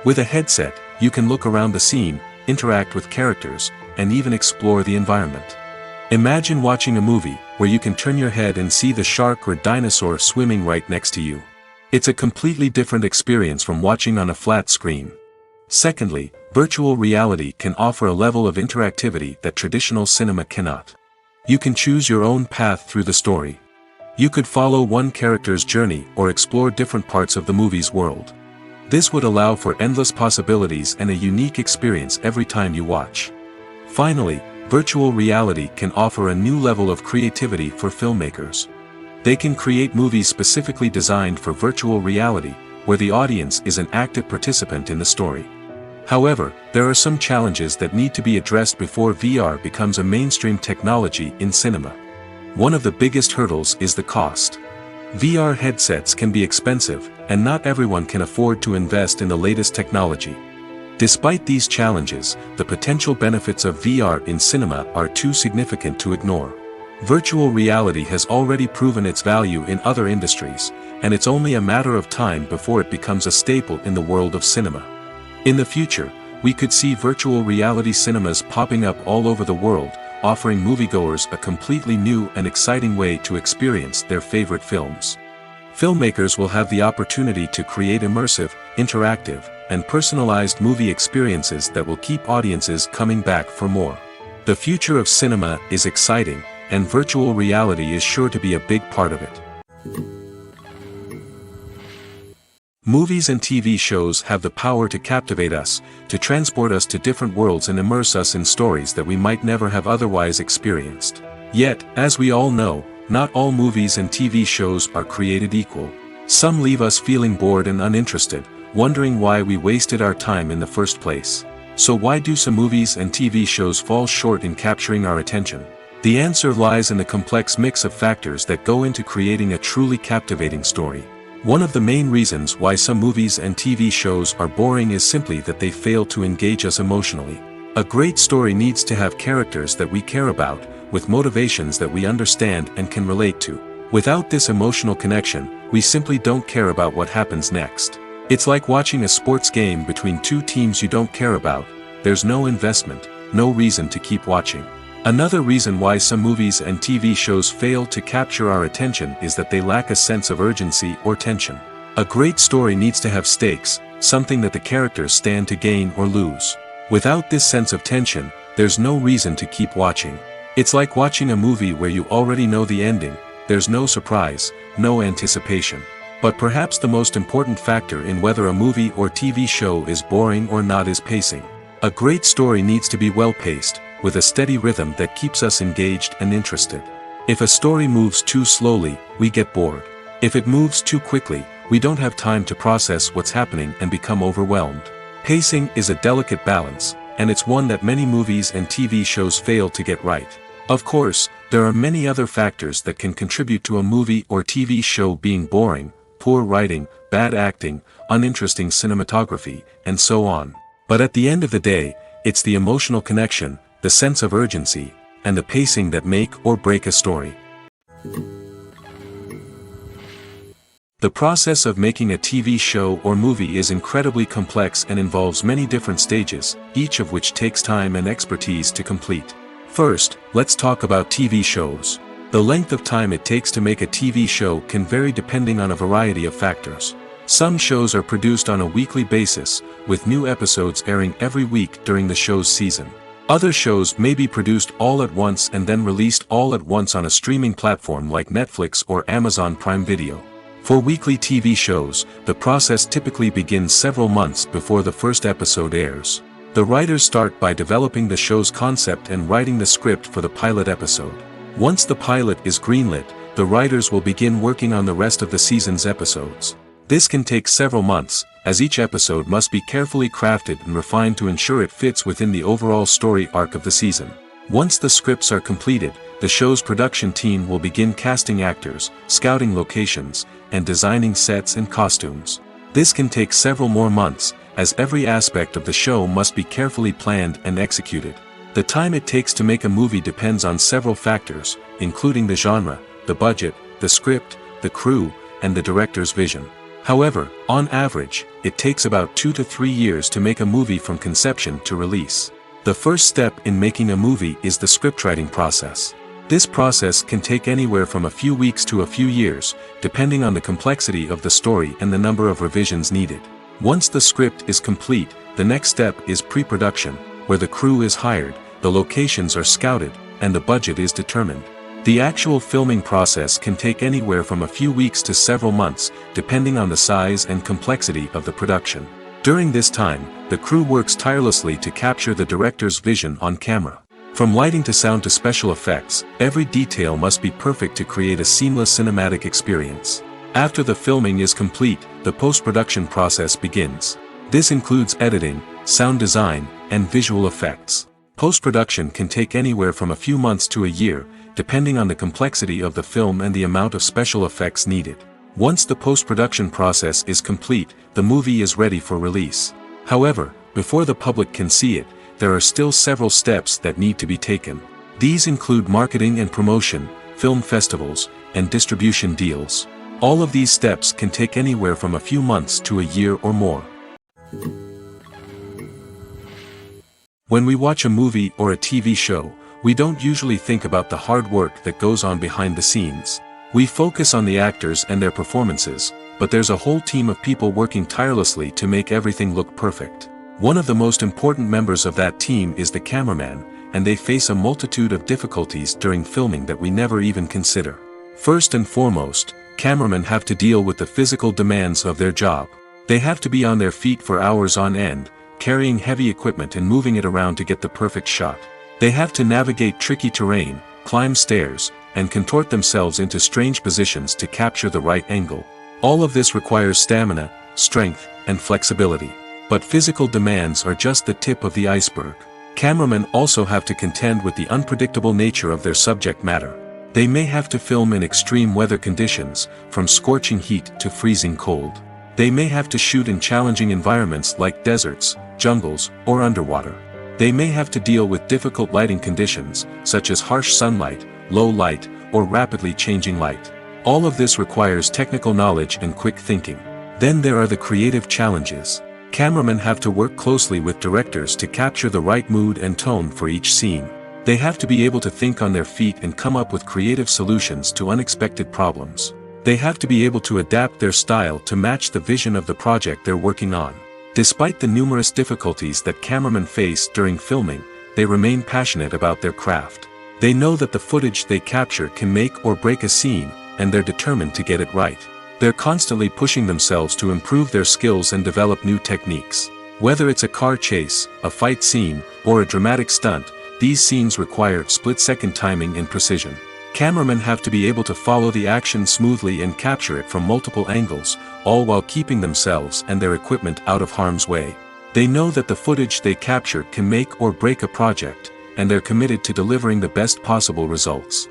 With a headset, you can look around the scene, interact with characters, and even explore the environment. Imagine watching a movie where you can turn your head and see the shark or dinosaur swimming right next to you. It's a completely different experience from watching on a flat screen. Secondly, virtual reality can offer a level of interactivity that traditional cinema cannot. You can choose your own path through the story. You could follow one character's journey or explore different parts of the movie's world. This would allow for endless possibilities and a unique experience every time you watch. Finally, virtual reality can offer a new level of creativity for filmmakers. They can create movies specifically designed for virtual reality, where the audience is an active participant in the story. However, there are some challenges that need to be addressed before VR becomes a mainstream technology in cinema. One of the biggest hurdles is the cost. VR headsets can be expensive, and not everyone can afford to invest in the latest technology. Despite these challenges, the potential benefits of VR in cinema are too significant to ignore. Virtual reality has already proven its value in other industries, and it's only a matter of time before it becomes a staple in the world of cinema. In the future, we could see virtual reality cinemas popping up all over the world, offering moviegoers a completely new and exciting way to experience their favorite films. Filmmakers will have the opportunity to create immersive, interactive, and personalized movie experiences that will keep audiences coming back for more. The future of cinema is exciting, and virtual reality is sure to be a big part of it. Movies and TV shows have the power to captivate us, to transport us to different worlds and immerse us in stories that we might never have otherwise experienced. Yet, as we all know, not all movies and TV shows are created equal. Some leave us feeling bored and uninterested, wondering why we wasted our time in the first place. So why do some movies and TV shows fall short in capturing our attention? The answer lies in the complex mix of factors that go into creating a truly captivating story. One of the main reasons why some movies and TV shows are boring is simply that they fail to engage us emotionally. A great story needs to have characters that we care about, with motivations that we understand and can relate to. Without this emotional connection, we simply don't care about what happens next. It's like watching a sports game between two teams you don't care about. There's no investment, no reason to keep watching. Another reason why some movies and TV shows fail to capture our attention is that they lack a sense of urgency or tension. A great story needs to have stakes, something that the characters stand to gain or lose. Without this sense of tension, there's no reason to keep watching. It's like watching a movie where you already know the ending. There's no surprise, no anticipation. But perhaps the most important factor in whether a movie or TV show is boring or not is pacing. A great story needs to be well-paced, with a steady rhythm that keeps us engaged and interested. If a story moves too slowly, we get bored. If it moves too quickly, we don't have time to process what's happening and become overwhelmed. Pacing is a delicate balance, and it's one that many movies and TV shows fail to get right. Of course, there are many other factors that can contribute to a movie or TV show being boring: poor writing, bad acting, uninteresting cinematography, and so on. But at the end of the day, it's the emotional connection, the sense of urgency, and the pacing that make or break a story. The process of making a TV show or movie is incredibly complex and involves many different stages, each of which takes time and expertise to complete. First, let's talk about TV shows. The length of time it takes to make a TV show can vary depending on a variety of factors. Some shows are produced on a weekly basis, with new episodes airing every week during the show's season. Other shows may be produced all at once and then released all at once on a streaming platform like Netflix or Amazon Prime Video. For weekly TV shows, the process typically begins several months before the first episode airs. The writers start by developing the show's concept and writing the script for the pilot episode. Once the pilot is greenlit, the writers will begin working on the rest of the season's episodes. This can take several months, as each episode must be carefully crafted and refined to ensure it fits within the overall story arc of the season. Once the scripts are completed, the show's production team will begin casting actors, scouting locations, and designing sets and costumes. This can take several more months, as every aspect of the show must be carefully planned and executed. The time it takes to make a movie depends on several factors, including the genre, the budget, the script, the crew, and the director's vision. However, on average, it takes about 2 to 3 years to make a movie from conception to release. The first step in making a movie is the scriptwriting process. This process can take anywhere from a few weeks to a few years, depending on the complexity of the story and the number of revisions needed. Once the script is complete, the next step is pre-production, where the crew is hired, the locations are scouted, and the budget is determined. The actual filming process can take anywhere from a few weeks to several months, depending on the size and complexity of the production. During this time, the crew works tirelessly to capture the director's vision on camera. From lighting to sound to special effects, every detail must be perfect to create a seamless cinematic experience. After the filming is complete, the post-production process begins. This includes editing, sound design, and visual effects. Post-production can take anywhere from a few months to a year, depending on the complexity of the film and the amount of special effects needed. Once the post-production process is complete, the movie is ready for release. However, before the public can see it, there are still several steps that need to be taken. These include marketing and promotion, film festivals, and distribution deals. All of these steps can take anywhere from a few months to a year or more. When we watch a movie or a TV show, we don't usually think about the hard work that goes on behind the scenes. We focus on the actors and their performances, but there's a whole team of people working tirelessly to make everything look perfect. One of the most important members of that team is the cameraman, and they face a multitude of difficulties during filming that we never even consider. First and foremost, cameramen have to deal with the physical demands of their job. They have to be on their feet for hours on end, carrying heavy equipment and moving it around to get the perfect shot. They have to navigate tricky terrain, climb stairs, and contort themselves into strange positions to capture the right angle. All of this requires stamina, strength, and flexibility. But physical demands are just the tip of the iceberg. Cameramen also have to contend with the unpredictable nature of their subject matter. They may have to film in extreme weather conditions, from scorching heat to freezing cold. They may have to shoot in challenging environments like deserts, jungles, or underwater. They may have to deal with difficult lighting conditions, such as harsh sunlight, low light, or rapidly changing light. All of this requires technical knowledge and quick thinking. Then there are the creative challenges. Cameramen have to work closely with directors to capture the right mood and tone for each scene. They have to be able to think on their feet and come up with creative solutions to unexpected problems. They have to be able to adapt their style to match the vision of the project they're working on. Despite the numerous difficulties that cameramen face during filming, they remain passionate about their craft. They know that the footage they capture can make or break a scene, and they're determined to get it right. They're constantly pushing themselves to improve their skills and develop new techniques. Whether it's a car chase, a fight scene, or a dramatic stunt, these scenes require split-second timing and precision. Cameramen have to be able to follow the action smoothly and capture it from multiple angles, all while keeping themselves and their equipment out of harm's way. They know that the footage they capture can make or break a project, and they're committed to delivering the best possible results.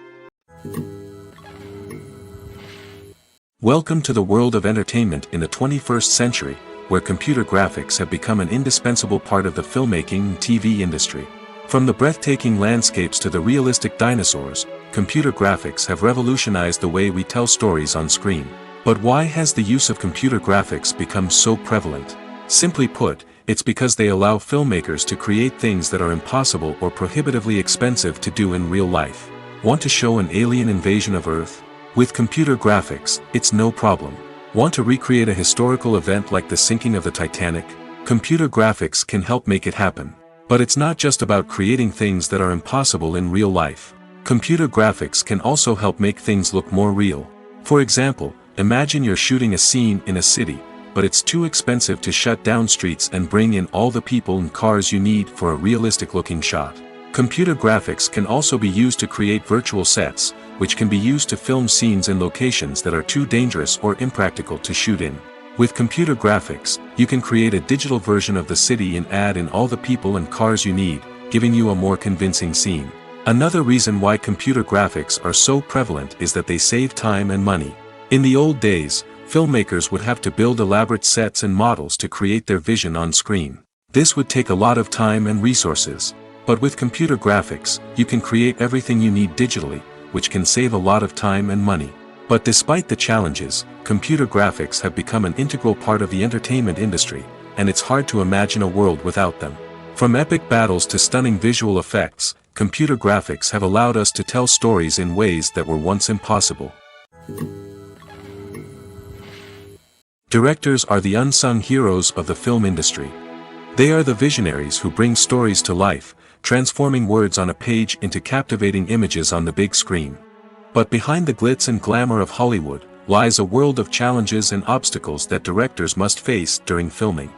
Welcome to the world of entertainment in the 21st century, where computer graphics have become an indispensable part of the filmmaking and TV industry. From the breathtaking landscapes to the realistic dinosaurs, computer graphics have revolutionized the way we tell stories on screen. But why has the use of computer graphics become so prevalent? Simply put, it's because they allow filmmakers to create things that are impossible or prohibitively expensive to do in real life. Want to show an alien invasion of Earth? With computer graphics, it's no problem. Want to recreate a historical event like the sinking of the Titanic? Computer graphics can help make it happen. But it's not just about creating things that are impossible in real life. Computer graphics can also help make things look more real. For example, imagine you're shooting a scene in a city, but it's too expensive to shut down streets and bring in all the people and cars you need for a realistic-looking shot. Computer graphics can also be used to create virtual sets, which can be used to film scenes in locations that are too dangerous or impractical to shoot in. With computer graphics, you can create a digital version of the city and add in all the people and cars you need, giving you a more convincing scene. Another reason why computer graphics are so prevalent is that they save time and money. In the old days, filmmakers would have to build elaborate sets and models to create their vision on screen. This would take a lot of time and resources. But with computer graphics, you can create everything you need digitally, which can save a lot of time and money. But despite the challenges, computer graphics have become an integral part of the entertainment industry, and it's hard to imagine a world without them. From epic battles to stunning visual effects, computer graphics have allowed us to tell stories in ways that were once impossible. Directors are the unsung heroes of the film industry. They are the visionaries who bring stories to life, transforming words on a page into captivating images on the big screen. But behind the glitz and glamour of Hollywood, lies a world of challenges and obstacles that directors must face during filming.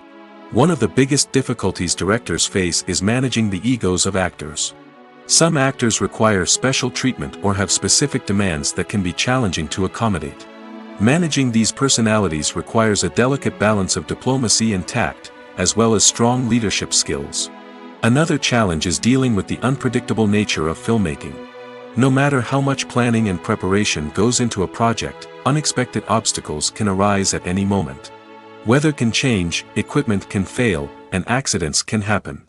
One of the biggest difficulties directors face is managing the egos of actors. Some actors require special treatment or have specific demands that can be challenging to accommodate. Managing these personalities requires a delicate balance of diplomacy and tact, as well as strong leadership skills. Another challenge is dealing with the unpredictable nature of filmmaking. No matter how much planning and preparation goes into a project, unexpected obstacles can arise at any moment. Weather can change, equipment can fail, and accidents can happen.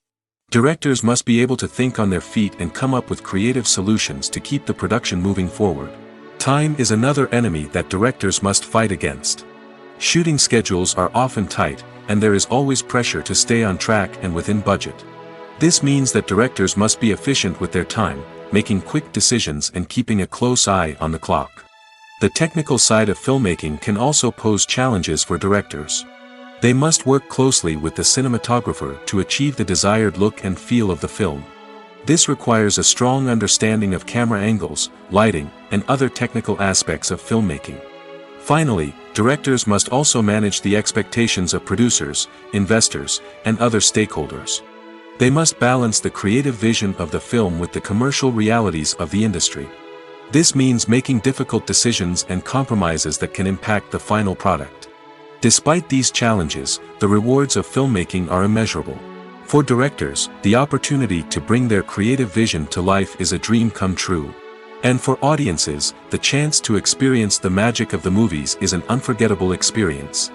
Directors must be able to think on their feet and come up with creative solutions to keep the production moving forward. Time is another enemy that directors must fight against. Shooting schedules are often tight, and there is always pressure to stay on track and within budget. This means that directors must be efficient with their time, making quick decisions and keeping a close eye on the clock. The technical side of filmmaking can also pose challenges for directors. They must work closely with the cinematographer to achieve the desired look and feel of the film. This requires a strong understanding of camera angles, lighting, and other technical aspects of filmmaking. Finally, directors must also manage the expectations of producers, investors, and other stakeholders. They must balance the creative vision of the film with the commercial realities of the industry. This means making difficult decisions and compromises that can impact the final product. Despite these challenges, the rewards of filmmaking are immeasurable. For directors, the opportunity to bring their creative vision to life is a dream come true. And for audiences, the chance to experience the magic of the movies is an unforgettable experience.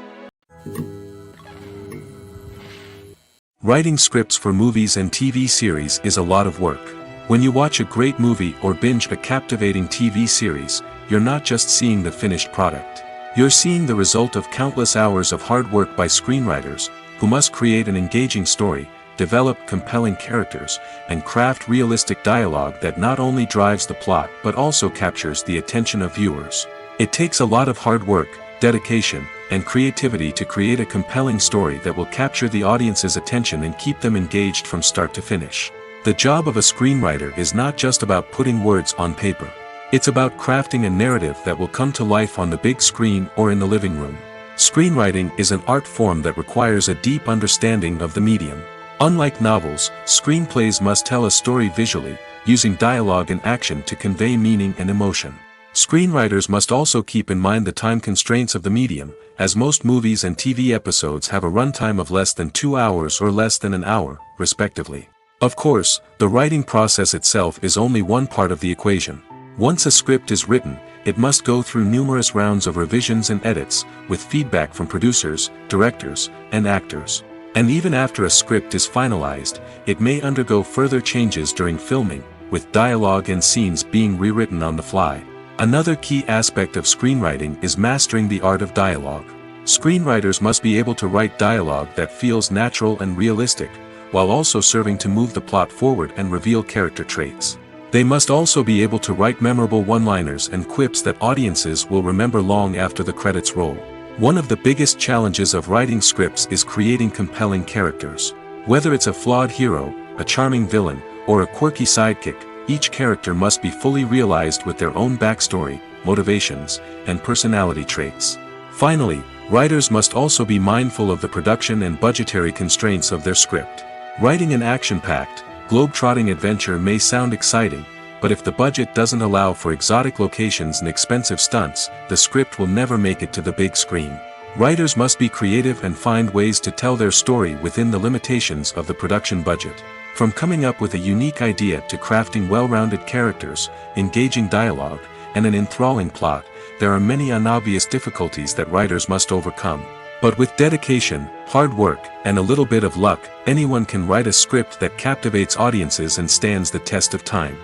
Writing scripts for movies and TV series is a lot of work. When you watch a great movie or binge a captivating TV series, you're not just seeing the finished product. You're seeing the result of countless hours of hard work by screenwriters, who must create an engaging story, develop compelling characters, and craft realistic dialogue that not only drives the plot but also captures the attention of viewers. It takes a lot of hard work, dedication, and creativity to create a compelling story that will capture the audience's attention and keep them engaged from start to finish. The job of a screenwriter is not just about putting words on paper. It's about crafting a narrative that will come to life on the big screen or in the living room. Screenwriting is an art form that requires a deep understanding of the medium. Unlike novels, screenplays must tell a story visually, using dialogue and action to convey meaning and emotion. Screenwriters must also keep in mind the time constraints of the medium, as most movies and TV episodes have a runtime of less than 2 hours or less than an hour, respectively. Of course, the writing process itself is only one part of the equation. Once a script is written, it must go through numerous rounds of revisions and edits, with feedback from producers, directors, and actors. And even after a script is finalized, it may undergo further changes during filming, with dialogue and scenes being rewritten on the fly. Another key aspect of screenwriting is mastering the art of dialogue. Screenwriters must be able to write dialogue that feels natural and realistic, while also serving to move the plot forward and reveal character traits. They must also be able to write memorable one-liners and quips that audiences will remember long after the credits roll. One of the biggest challenges of writing scripts is creating compelling characters. Whether it's a flawed hero, a charming villain, or a quirky sidekick, each character must be fully realized with their own backstory, motivations, and personality traits. Finally, writers must also be mindful of the production and budgetary constraints of their script. Writing an action-packed, globe-trotting adventure may sound exciting, but if the budget doesn't allow for exotic locations and expensive stunts, the script will never make it to the big screen. Writers must be creative and find ways to tell their story within the limitations of the production budget. From coming up with a unique idea to crafting well-rounded characters, engaging dialogue, and an enthralling plot, there are many unobvious difficulties that writers must overcome. But with dedication, hard work, and a little bit of luck, anyone can write a script that captivates audiences and stands the test of time.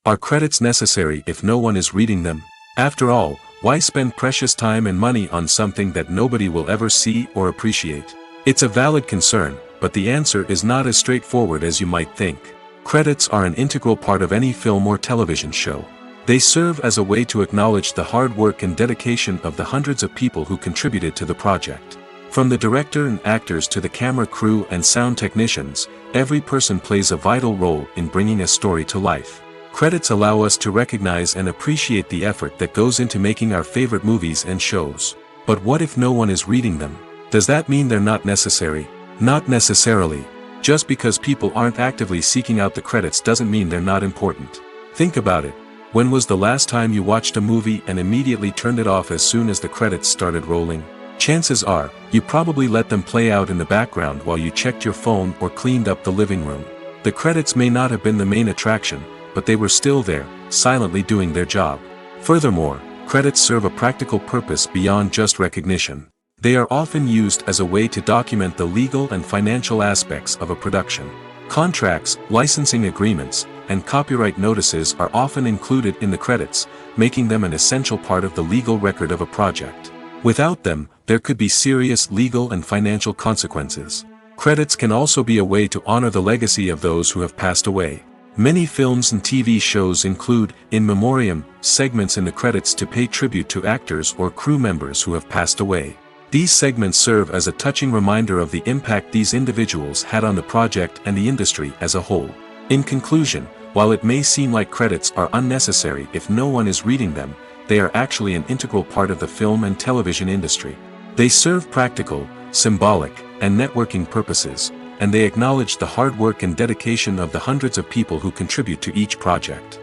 Are credits necessary if no one is reading them? After all, why spend precious time and money on something that nobody will ever see or appreciate? It's a valid concern, but the answer is not as straightforward as you might think. Credits are an integral part of any film or television show. They serve as a way to acknowledge the hard work and dedication of the hundreds of people who contributed to the project. From the director and actors to the camera crew and sound technicians, every person plays a vital role in bringing a story to life. Credits allow us to recognize and appreciate the effort that goes into making our favorite movies and shows. But what if no one is reading them? Does that mean they're not necessary? Not necessarily. Just because people aren't actively seeking out the credits doesn't mean they're not important. Think about it. When was the last time you watched a movie and immediately turned it off as soon as the credits started rolling? Chances are, you probably let them play out in the background while you checked your phone or cleaned up the living room. The credits may not have been the main attraction, but they were still there, silently doing their job. Furthermore, credits serve a practical purpose beyond just recognition. They are often used as a way to document the legal and financial aspects of a production. Contracts, licensing agreements, and copyright notices are often included in the credits, making them an essential part of the legal record of a project. Without them, there could be serious legal and financial consequences. Credits can also be a way to honor the legacy of those who have passed away. Many films and TV shows include, in memoriam, segments in the credits to pay tribute to actors or crew members who have passed away. These segments serve as a touching reminder of the impact these individuals had on the project and the industry as a whole. In conclusion, while it may seem like credits are unnecessary if no one is reading them, they are actually an integral part of the film and television industry. They serve practical, symbolic, and networking purposes, and they acknowledge the hard work and dedication of the hundreds of people who contribute to each project.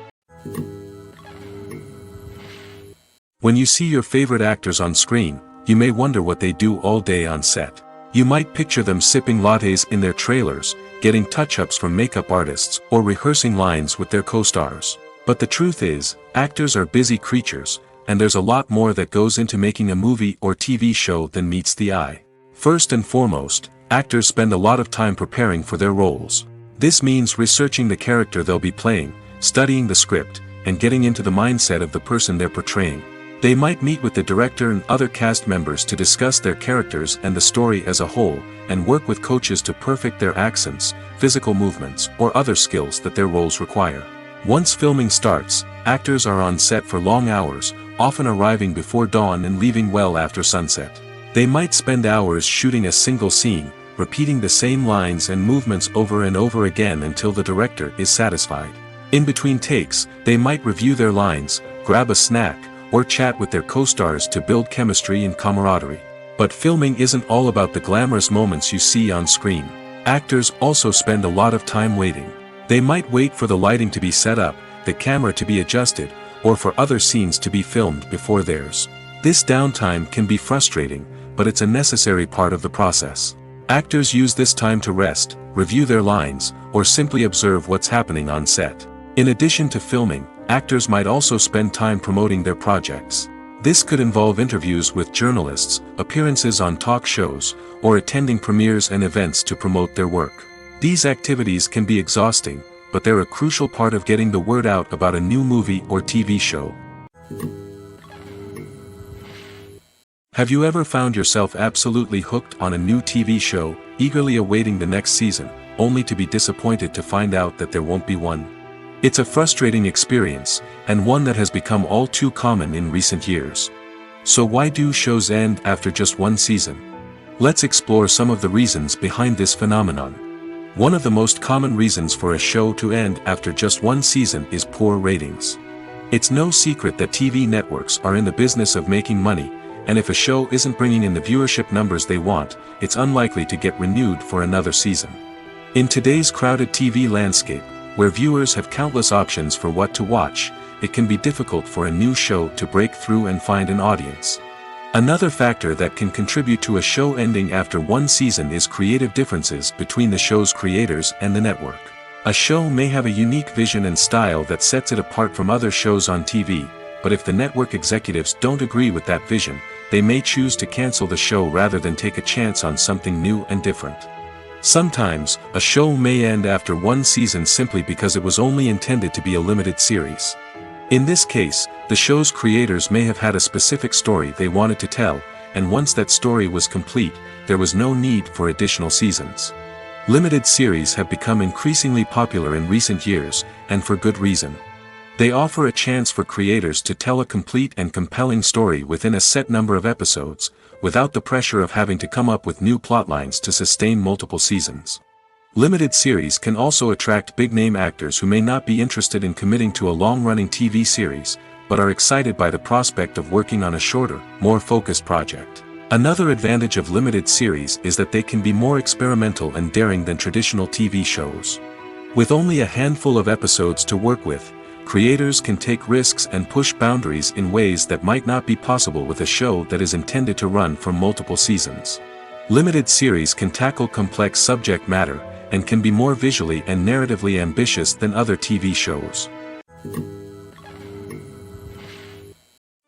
When you see your favorite actors on screen, you may wonder what they do all day on set. You might picture them sipping lattes in their trailers, getting touch-ups from makeup artists, or rehearsing lines with their co-stars. But the truth is, actors are busy creatures, and there's a lot more that goes into making a movie or TV show than meets the eye. First and foremost, actors spend a lot of time preparing for their roles. This means researching the character they'll be playing, studying the script, and getting into the mindset of the person they're portraying. They might meet with the director and other cast members to discuss their characters and the story as a whole, and work with coaches to perfect their accents, physical movements, or other skills that their roles require. Once filming starts, actors are on set for long hours, often arriving before dawn and leaving well after sunset. They might spend hours shooting a single scene, repeating the same lines and movements over and over again until the director is satisfied. In between takes, they might review their lines, grab a snack, or chat with their co-stars to build chemistry and camaraderie. But filming isn't all about the glamorous moments you see on screen. Actors also spend a lot of time waiting. They might wait for the lighting to be set up, the camera to be adjusted, or for other scenes to be filmed before theirs. This downtime can be frustrating, but it's a necessary part of the process. Actors use this time to rest, review their lines, or simply observe what's happening on set. In addition to filming, actors might also spend time promoting their projects. This could involve interviews with journalists, appearances on talk shows, or attending premieres and events to promote their work. These activities can be exhausting, but they're a crucial part of getting the word out about a new movie or TV show. Have you ever found yourself absolutely hooked on a new TV show, eagerly awaiting the next season, only to be disappointed to find out that there won't be one? It's a frustrating experience, and one that has become all too common in recent years. So why do shows end after just one season? Let's explore some of the reasons behind this phenomenon. One of the most common reasons for a show to end after just one season is poor ratings. It's no secret that TV networks are in the business of making money, and if a show isn't bringing in the viewership numbers they want, it's unlikely to get renewed for another season. In today's crowded TV landscape, where viewers have countless options for what to watch, it can be difficult for a new show to break through and find an audience. Another factor that can contribute to a show ending after one season is creative differences between the show's creators and the network. A show may have a unique vision and style that sets it apart from other shows on TV, but if the network executives don't agree with that vision, they may choose to cancel the show rather than take a chance on something new and different. Sometimes, a show may end after one season simply because it was only intended to be a limited series. In this case, the show's creators may have had a specific story they wanted to tell, and once that story was complete, there was no need for additional seasons. Limited series have become increasingly popular in recent years, and for good reason. They offer a chance for creators to tell a complete and compelling story within a set number of episodes, without the pressure of having to come up with new plotlines to sustain multiple seasons. Limited series can also attract big-name actors who may not be interested in committing to a long-running TV series, but are excited by the prospect of working on a shorter, more focused project. Another advantage of limited series is that they can be more experimental and daring than traditional TV shows. With only a handful of episodes to work with, creators can take risks and push boundaries in ways that might not be possible with a show that is intended to run for multiple seasons. Limited series can tackle complex subject matter, and can be more visually and narratively ambitious than other TV shows.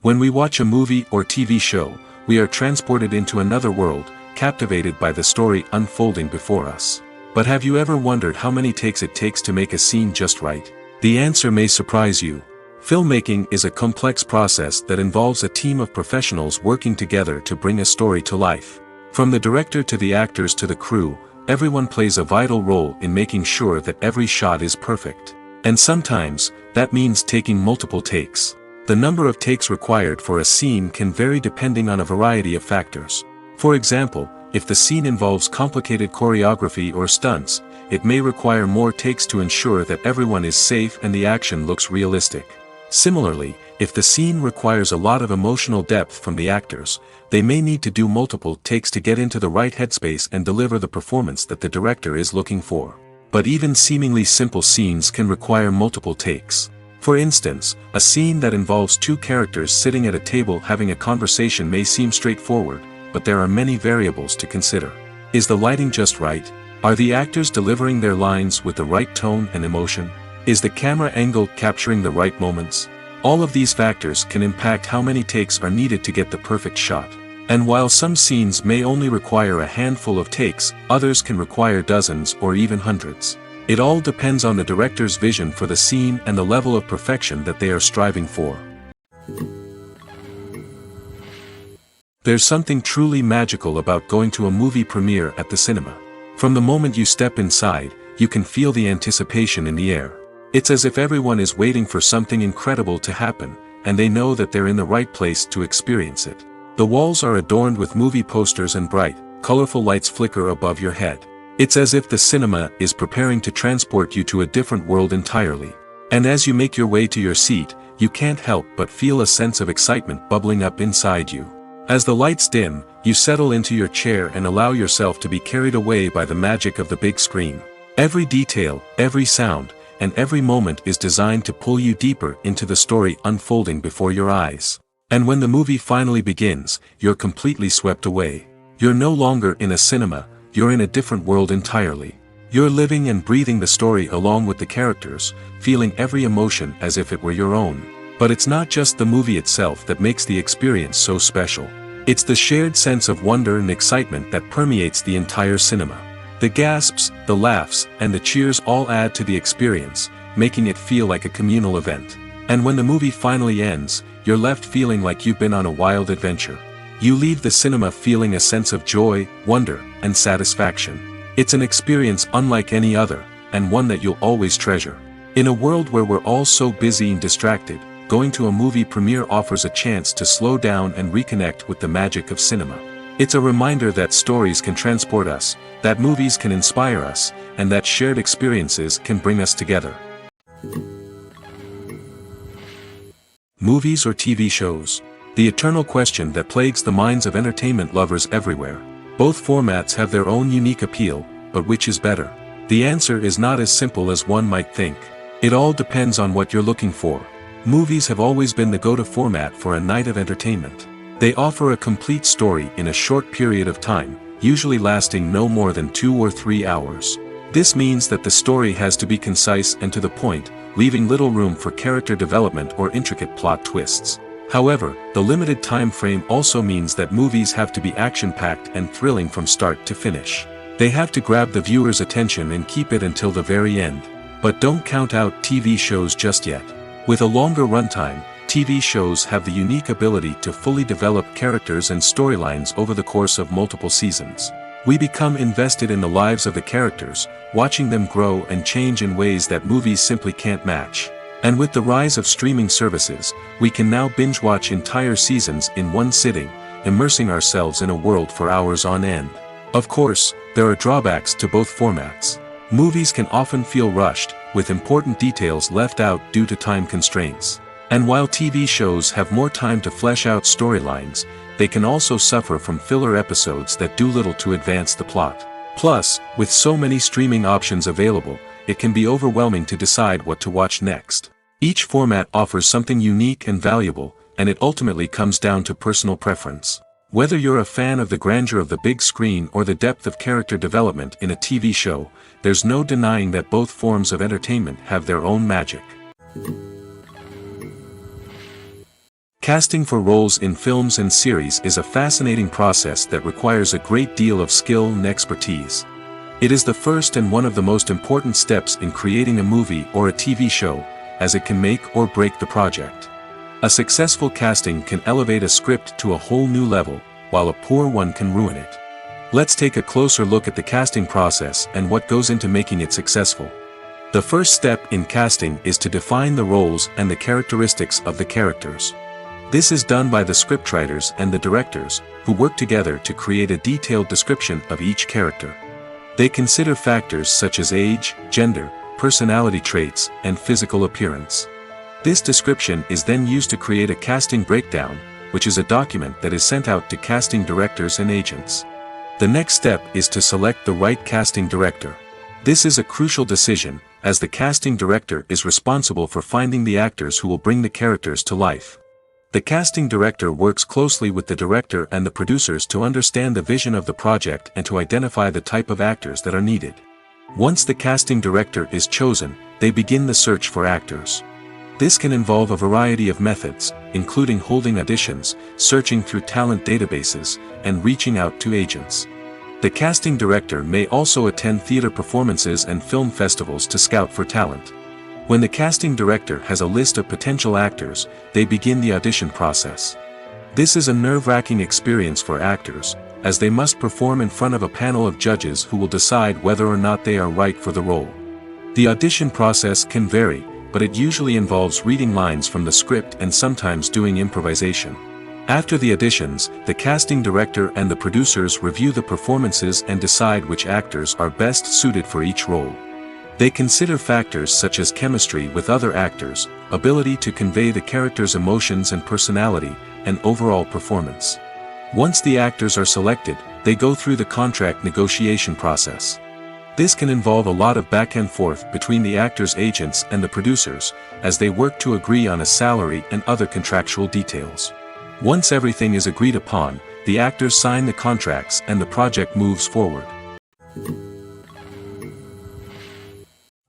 When we watch a movie or TV show, we are transported into another world, captivated by the story unfolding before us. But have you ever wondered how many takes it takes to make a scene just right? The answer may surprise you. Filmmaking is a complex process that involves a team of professionals working together to bring a story to life. From the director to the actors to the crew, everyone plays a vital role in making sure that every shot is perfect. And sometimes, that means taking multiple takes. The number of takes required for a scene can vary depending on a variety of factors. For example, if the scene involves complicated choreography or stunts, it may require more takes to ensure that everyone is safe and the action looks realistic. Similarly, if the scene requires a lot of emotional depth from the actors, they may need to do multiple takes to get into the right headspace and deliver the performance that the director is looking for. But even seemingly simple scenes can require multiple takes. For instance, a scene that involves two characters sitting at a table having a conversation may seem straightforward, but there are many variables to consider. Is the lighting just right? Are the actors delivering their lines with the right tone and emotion? Is the camera angle capturing the right moments? All of these factors can impact how many takes are needed to get the perfect shot. And while some scenes may only require a handful of takes, others can require dozens or even hundreds. It all depends on the director's vision for the scene and the level of perfection that they are striving for. There's something truly magical about going to a movie premiere at the cinema. From the moment you step inside, you can feel the anticipation in the air. It's as if everyone is waiting for something incredible to happen, and they know that they're in the right place to experience it. The walls are adorned with movie posters and bright, colorful lights flicker above your head. It's as if the cinema is preparing to transport you to a different world entirely. And as you make your way to your seat, you can't help but feel a sense of excitement bubbling up inside you. As the lights dim, you settle into your chair and allow yourself to be carried away by the magic of the big screen. Every detail, every sound, and every moment is designed to pull you deeper into the story unfolding before your eyes. And when the movie finally begins, you're completely swept away. You're no longer in a cinema, you're in a different world entirely. You're living and breathing the story along with the characters, feeling every emotion as if it were your own. But it's not just the movie itself that makes the experience so special. It's the shared sense of wonder and excitement that permeates the entire cinema. The gasps, the laughs, and the cheers all add to the experience, making it feel like a communal event. And when the movie finally ends, you're left feeling like you've been on a wild adventure. You leave the cinema feeling a sense of joy, wonder, and satisfaction. It's an experience unlike any other, and one that you'll always treasure. In a world where we're all so busy and distracted, going to a movie premiere offers a chance to slow down and reconnect with the magic of cinema. It's a reminder that stories can transport us, that movies can inspire us, and that shared experiences can bring us together. Movies or TV shows? The eternal question that plagues the minds of entertainment lovers everywhere. Both formats have their own unique appeal, but which is better? The answer is not as simple as one might think. It all depends on what you're looking for. Movies have always been the go-to format for a night of entertainment. They offer a complete story in a short period of time, usually lasting no more than 2 or 3 hours. This means that the story has to be concise and to the point, leaving little room for character development or intricate plot twists. However, the limited time frame also means that movies have to be action-packed and thrilling from start to finish. They have to grab the viewer's attention and keep it until the very end. But don't count out TV shows just yet. With a longer runtime, TV shows have the unique ability to fully develop characters and storylines over the course of multiple seasons. We become invested in the lives of the characters, watching them grow and change in ways that movies simply can't match. And with the rise of streaming services, we can now binge-watch entire seasons in one sitting, immersing ourselves in a world for hours on end. Of course, there are drawbacks to both formats. Movies can often feel rushed, with important details left out due to time constraints. And while TV shows have more time to flesh out storylines, they can also suffer from filler episodes that do little to advance the plot. Plus, with so many streaming options available, it can be overwhelming to decide what to watch next. Each format offers something unique and valuable, and it ultimately comes down to personal preference. Whether you're a fan of the grandeur of the big screen or the depth of character development in a TV show, there's no denying that both forms of entertainment have their own magic. Casting for roles in films and series is a fascinating process that requires a great deal of skill and expertise. It is the first and one of the most important steps in creating a movie or a TV show, as it can make or break the project. A successful casting can elevate a script to a whole new level, while a poor one can ruin it. Let's take a closer look at the casting process and what goes into making it successful. The first step in casting is to define the roles and the characteristics of the characters. This is done by the scriptwriters and the directors, who work together to create a detailed description of each character. They consider factors such as age, gender, personality traits, and physical appearance. This description is then used to create a casting breakdown, which is a document that is sent out to casting directors and agents. The next step is to select the right casting director. This is a crucial decision, as the casting director is responsible for finding the actors who will bring the characters to life. The casting director works closely with the director and the producers to understand the vision of the project and to identify the type of actors that are needed. Once the casting director is chosen, they begin the search for actors. This can involve a variety of methods, including holding auditions, searching through talent databases, and reaching out to agents. The casting director may also attend theater performances and film festivals to scout for talent. When the casting director has a list of potential actors, they begin the audition process. This is a nerve-wracking experience for actors, as they must perform in front of a panel of judges who will decide whether or not they are right for the role. The audition process can vary, but it usually involves reading lines from the script and sometimes doing improvisation. After the auditions, the casting director and the producers review the performances and decide which actors are best suited for each role. They consider factors such as chemistry with other actors, ability to convey the character's emotions and personality, and overall performance. Once the actors are selected, they go through the contract negotiation process. This can involve a lot of back and forth between the actors' agents and the producers, as they work to agree on a salary and other contractual details. Once everything is agreed upon, the actors sign the contracts and the project moves forward.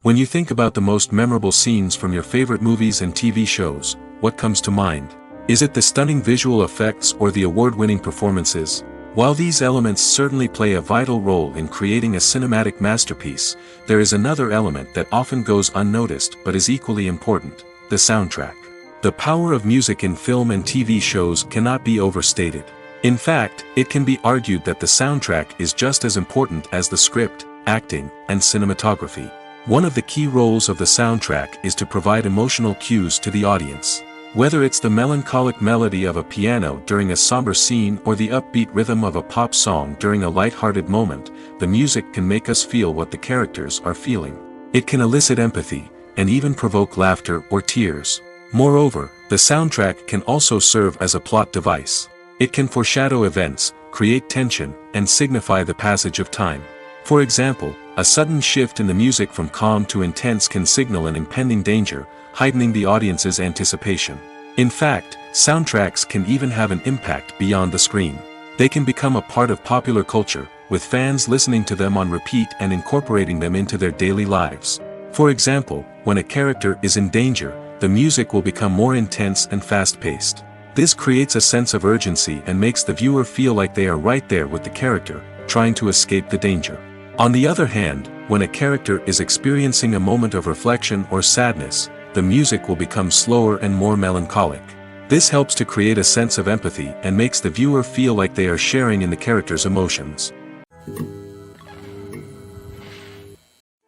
When you think about the most memorable scenes from your favorite movies and TV shows, what comes to mind? Is it the stunning visual effects or the award-winning performances? While these elements certainly play a vital role in creating a cinematic masterpiece, there is another element that often goes unnoticed but is equally important: the soundtrack. The power of music in film and TV shows cannot be overstated. In fact, it can be argued that the soundtrack is just as important as the script, acting, and cinematography. One of the key roles of the soundtrack is to provide emotional cues to the audience. Whether it's the melancholic melody of a piano during a somber scene or the upbeat rhythm of a pop song during a light-hearted moment, the music can make us feel what the characters are feeling. It can elicit empathy, and even provoke laughter or tears. Moreover, the soundtrack can also serve as a plot device. It can foreshadow events, create tension, and signify the passage of time. For example, a sudden shift in the music from calm to intense can signal an impending danger, heightening the audience's anticipation. In fact, soundtracks can even have an impact beyond the screen. They can become a part of popular culture, with fans listening to them on repeat and incorporating them into their daily lives. For example, when a character is in danger, the music will become more intense and fast-paced. This creates a sense of urgency and makes the viewer feel like they are right there with the character, trying to escape the danger. On the other hand, when a character is experiencing a moment of reflection or sadness, the music will become slower and more melancholic. This helps to create a sense of empathy and makes the viewer feel like they are sharing in the character's emotions.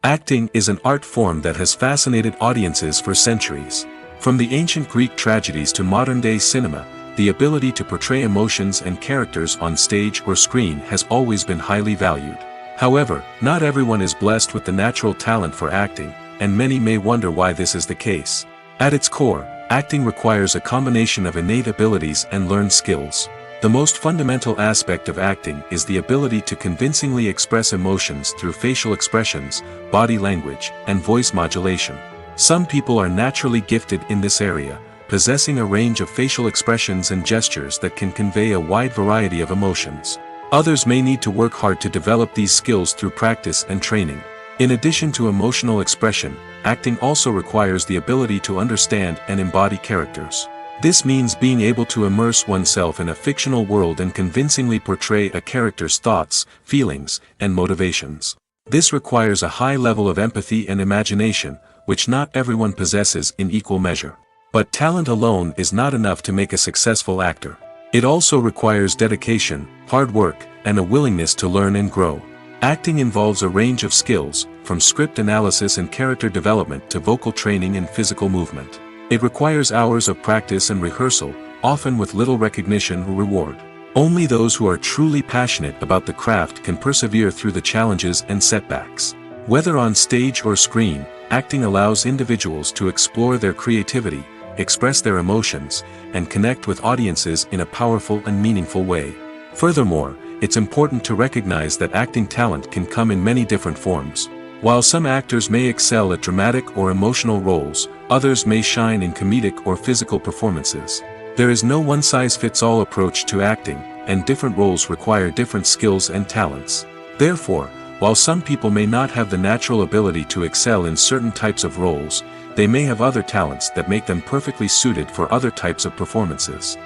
Acting is an art form that has fascinated audiences for centuries. From the ancient Greek tragedies to modern-day cinema, the ability to portray emotions and characters on stage or screen has always been highly valued. However, not everyone is blessed with the natural talent for acting, and many may wonder why this is the case. At its core, acting requires a combination of innate abilities and learned skills. The most fundamental aspect of acting is the ability to convincingly express emotions through facial expressions, body language, and voice modulation. Some people are naturally gifted in this area, possessing a range of facial expressions and gestures that can convey a wide variety of emotions. Others may need to work hard to develop these skills through practice and training. In addition to emotional expression, acting also requires the ability to understand and embody characters. This means being able to immerse oneself in a fictional world and convincingly portray a character's thoughts, feelings, and motivations. This requires a high level of empathy and imagination, which not everyone possesses in equal measure. But talent alone is not enough to make a successful actor. It also requires dedication, hard work, and a willingness to learn and grow. Acting involves a range of skills, from script analysis and character development to vocal training and physical movement. It requires hours of practice and rehearsal, often with little recognition or reward. Only those who are truly passionate about the craft can persevere through the challenges and setbacks. Whether on stage or screen, acting allows individuals to explore their creativity, express their emotions, and connect with audiences in a powerful and meaningful way. Furthermore, it's important to recognize that acting talent can come in many different forms. While some actors may excel at dramatic or emotional roles, others may shine in comedic or physical performances. There is no one-size-fits-all approach to acting, and different roles require different skills and talents. Therefore, while some people may not have the natural ability to excel in certain types of roles, they may have other talents that make them perfectly suited for other types of performances.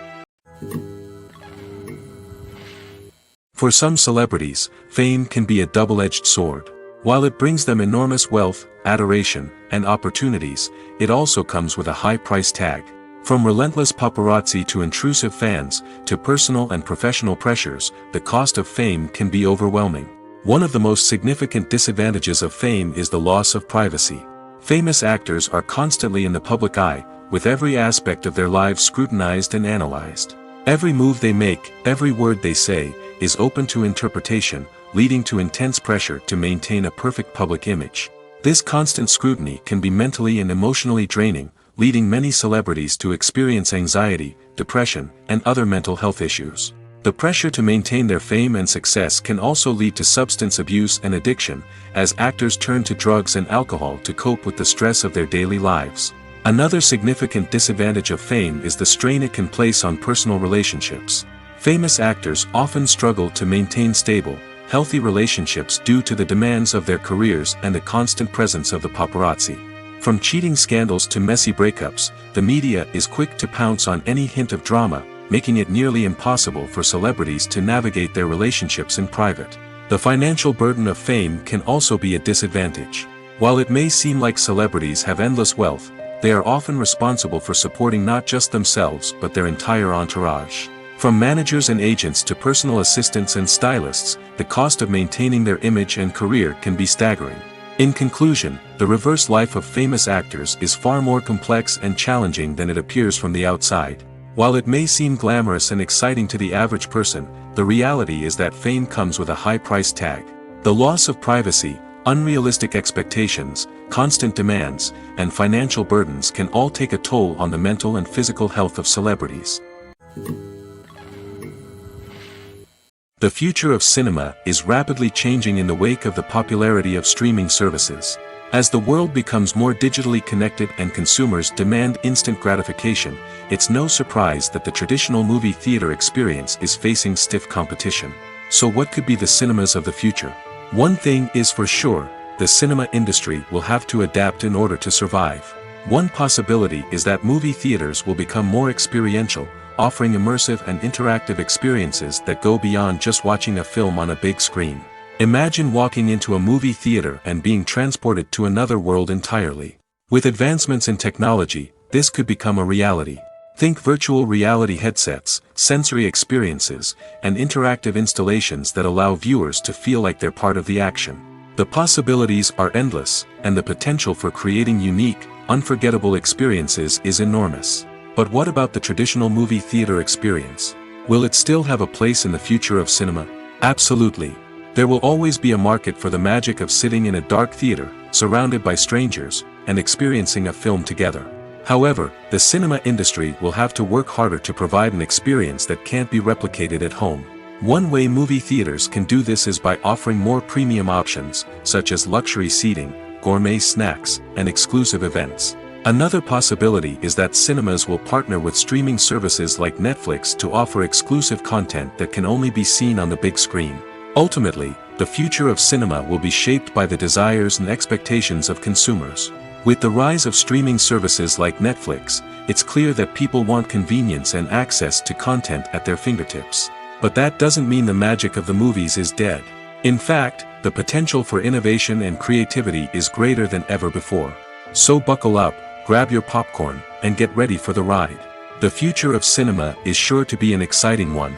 For some celebrities, fame can be a double-edged sword. While it brings them enormous wealth, adoration, and opportunities, it also comes with a high price tag. From relentless paparazzi to intrusive fans, to personal and professional pressures, the cost of fame can be overwhelming. One of the most significant disadvantages of fame is the loss of privacy. Famous actors are constantly in the public eye, with every aspect of their lives scrutinized and analyzed. Every move they make, every word they say, is open to interpretation, leading to intense pressure to maintain a perfect public image. This constant scrutiny can be mentally and emotionally draining, leading many celebrities to experience anxiety, depression, and other mental health issues. The pressure to maintain their fame and success can also lead to substance abuse and addiction, as actors turn to drugs and alcohol to cope with the stress of their daily lives. Another significant disadvantage of fame is the strain it can place on personal relationships. Famous actors often struggle to maintain stable, healthy relationships due to the demands of their careers and the constant presence of the paparazzi. From cheating scandals to messy breakups, the media is quick to pounce on any hint of drama, making it nearly impossible for celebrities to navigate their relationships in private. The financial burden of fame can also be a disadvantage. While it may seem like celebrities have endless wealth, they are often responsible for supporting not just themselves but their entire entourage. From managers and agents to personal assistants and stylists, the cost of maintaining their image and career can be staggering. In conclusion, the reverse life of famous actors is far more complex and challenging than it appears from the outside. While it may seem glamorous and exciting to the average person, the reality is that fame comes with a high price tag. The loss of privacy, unrealistic expectations, constant demands, and financial burdens can all take a toll on the mental and physical health of celebrities. The future of cinema is rapidly changing in the wake of the popularity of streaming services. As the world becomes more digitally connected and consumers demand instant gratification, it's no surprise that the traditional movie theater experience is facing stiff competition. So what could be the cinemas of the future? One thing is for sure, the cinema industry will have to adapt in order to survive. One possibility is that movie theaters will become more experiential, offering immersive and interactive experiences that go beyond just watching a film on a big screen. Imagine walking into a movie theater and being transported to another world entirely. With advancements in technology, this could become a reality. Think virtual reality headsets, sensory experiences, and interactive installations that allow viewers to feel like they're part of the action. The possibilities are endless, and the potential for creating unique, unforgettable experiences is enormous. But what about the traditional movie theater experience? Will it still have a place in the future of cinema? Absolutely. There will always be a market for the magic of sitting in a dark theater, surrounded by strangers, and experiencing a film together. However, the cinema industry will have to work harder to provide an experience that can't be replicated at home. One way movie theaters can do this is by offering more premium options, such as luxury seating, gourmet snacks, and exclusive events. Another possibility is that cinemas will partner with streaming services like Netflix to offer exclusive content that can only be seen on the big screen. Ultimately, the future of cinema will be shaped by the desires and expectations of consumers. With the rise of streaming services like Netflix, it's clear that people want convenience and access to content at their fingertips. But that doesn't mean the magic of the movies is dead. In fact, the potential for innovation and creativity is greater than ever before. So buckle up, grab your popcorn, and get ready for the ride. The future of cinema is sure to be an exciting one.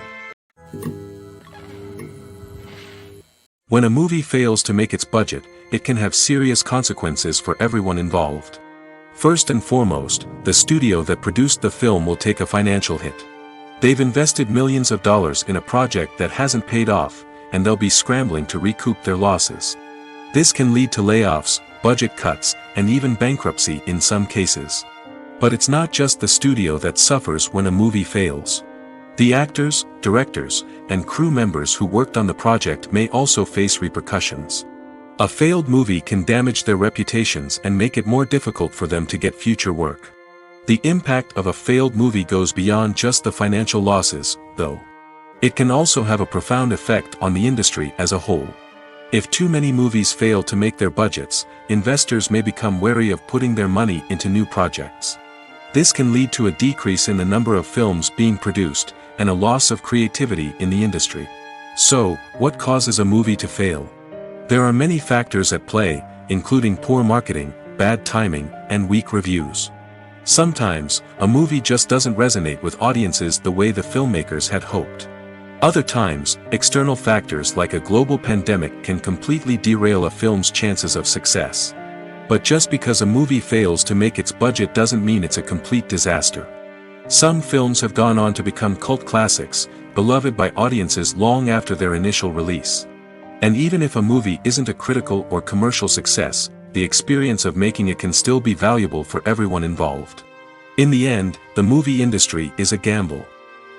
When a movie fails to make its budget, it can have serious consequences for everyone involved. First and foremost, the studio that produced the film will take a financial hit. They've invested millions of dollars in a project that hasn't paid off, and they'll be scrambling to recoup their losses. This can lead to layoffs, budget cuts, and even bankruptcy in some cases. But it's not just the studio that suffers when a movie fails. The actors, directors, and crew members who worked on the project may also face repercussions. A failed movie can damage their reputations and make it more difficult for them to get future work. The impact of a failed movie goes beyond just the financial losses, though. It can also have a profound effect on the industry as a whole. If too many movies fail to make their budgets, investors may become wary of putting their money into new projects. This can lead to a decrease in the number of films being produced, and a loss of creativity in the industry. So, what causes a movie to fail? There are many factors at play, including poor marketing, bad timing, and weak reviews. Sometimes, a movie just doesn't resonate with audiences the way the filmmakers had hoped. Other times, external factors like a global pandemic can completely derail a film's chances of success. But just because a movie fails to make its budget doesn't mean it's a complete disaster. Some films have gone on to become cult classics, beloved by audiences long after their initial release. And even if a movie isn't a critical or commercial success, the experience of making it can still be valuable for everyone involved. In the end, the movie industry is a gamble.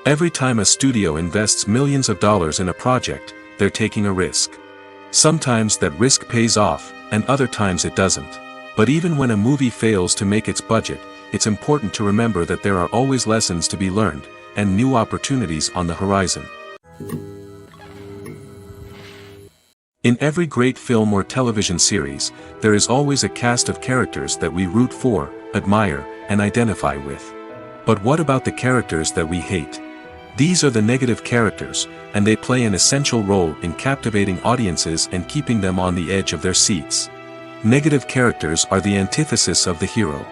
Every time a studio invests millions of dollars in a project, they're taking a risk. Sometimes that risk pays off, and other times it doesn't. But even when a movie fails to make its budget, it's important to remember that there are always lessons to be learned, and new opportunities on the horizon. In every great film or television series, there is always a cast of characters that we root for, admire, and identify with. But what about the characters that we hate? These are the negative characters, and they play an essential role in captivating audiences and keeping them on the edge of their seats. Negative characters are the antithesis of the hero.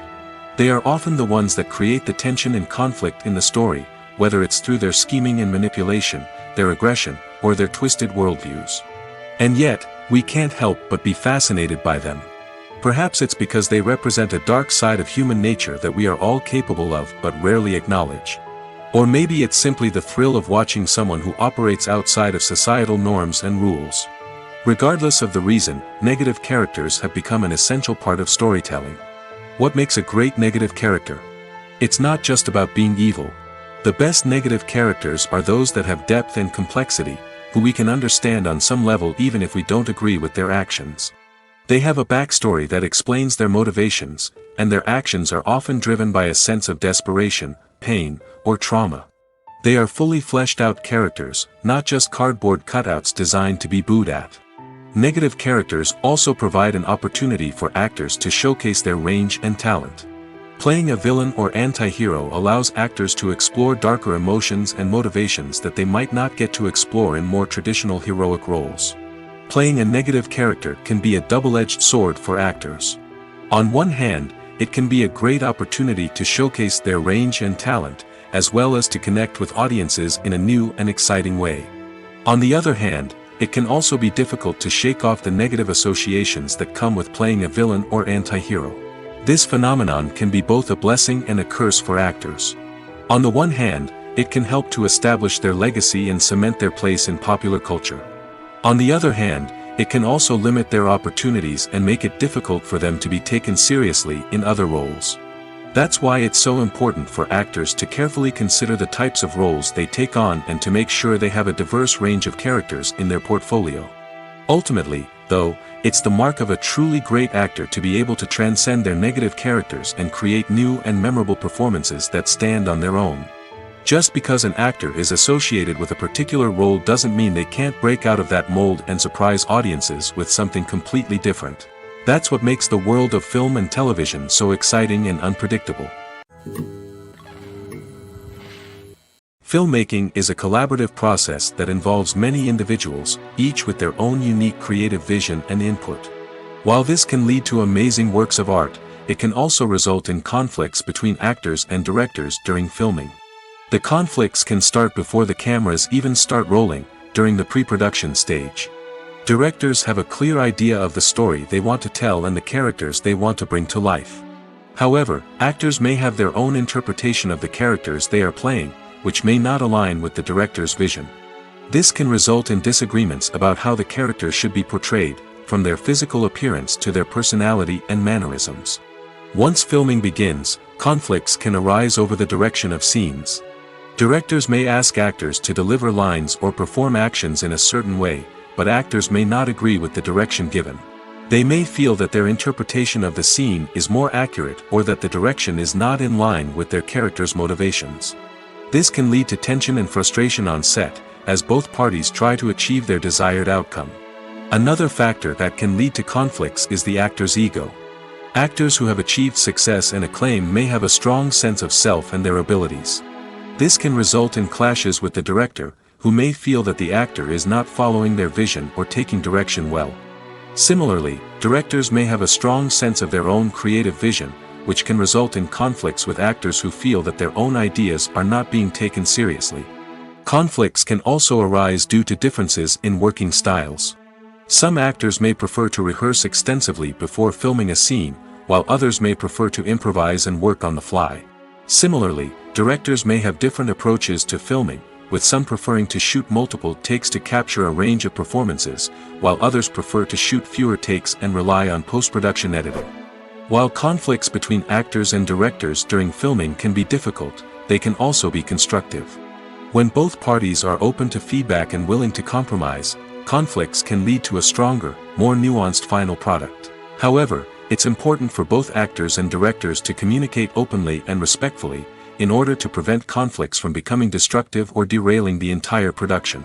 They are often the ones that create the tension and conflict in the story, whether it's through their scheming and manipulation, their aggression, or their twisted worldviews. And yet, we can't help but be fascinated by them. Perhaps it's because they represent a dark side of human nature that we are all capable of but rarely acknowledge. Or maybe it's simply the thrill of watching someone who operates outside of societal norms and rules. Regardless of the reason, negative characters have become an essential part of storytelling. What makes a great negative character? It's not just about being evil. The best negative characters are those that have depth and complexity, who we can understand on some level even if we don't agree with their actions. They have a backstory that explains their motivations, and their actions are often driven by a sense of desperation, pain, or trauma. They are fully fleshed out characters, not just cardboard cutouts designed to be booed at. Negative characters also provide an opportunity for actors to showcase their range and talent. Playing a villain or anti-hero allows actors to explore darker emotions and motivations that they might not get to explore in more traditional heroic roles. Playing a negative character can be a double-edged sword for actors. On one hand, it can be a great opportunity to showcase their range and talent, as well as to connect with audiences in a new and exciting way. On the other hand, it can also be difficult to shake off the negative associations that come with playing a villain or anti-hero. This phenomenon can be both a blessing and a curse for actors. On the one hand, it can help to establish their legacy and cement their place in popular culture. On the other hand, it can also limit their opportunities and make it difficult for them to be taken seriously in other roles. That's why it's so important for actors to carefully consider the types of roles they take on and to make sure they have a diverse range of characters in their portfolio. Ultimately, though, it's the mark of a truly great actor to be able to transcend their negative characters and create new and memorable performances that stand on their own. Just because an actor is associated with a particular role doesn't mean they can't break out of that mold and surprise audiences with something completely different. That's what makes the world of film and television so exciting and unpredictable. Filmmaking is a collaborative process that involves many individuals, each with their own unique creative vision and input. While this can lead to amazing works of art, it can also result in conflicts between actors and directors during filming. The conflicts can start before the cameras even start rolling, during the pre-production stage. Directors have a clear idea of the story they want to tell and the characters they want to bring to life. However, actors may have their own interpretation of the characters they are playing, which may not align with the director's vision. This can result in disagreements about how the character should be portrayed, from their physical appearance to their personality and mannerisms. Once filming begins, conflicts can arise over the direction of scenes. Directors may ask actors to deliver lines or perform actions in a certain way, but actors may not agree with the direction given. They may feel that their interpretation of the scene is more accurate or that the direction is not in line with their character's motivations. This can lead to tension and frustration on set, as both parties try to achieve their desired outcome. Another factor that can lead to conflicts is the actor's ego. Actors who have achieved success and acclaim may have a strong sense of self and their abilities. This can result in clashes with the director, who may feel that the actor is not following their vision or taking direction well. Similarly, directors may have a strong sense of their own creative vision, which can result in conflicts with actors who feel that their own ideas are not being taken seriously. Conflicts can also arise due to differences in working styles. Some actors may prefer to rehearse extensively before filming a scene, while others may prefer to improvise and work on the fly. Similarly, directors may have different approaches to filming, with some preferring to shoot multiple takes to capture a range of performances, while others prefer to shoot fewer takes and rely on post-production editing. While conflicts between actors and directors during filming can be difficult, they can also be constructive. When both parties are open to feedback and willing to compromise, conflicts can lead to a stronger, more nuanced final product. However, it's important for both actors and directors to communicate openly and respectfully, in order to prevent conflicts from becoming destructive or derailing the entire production.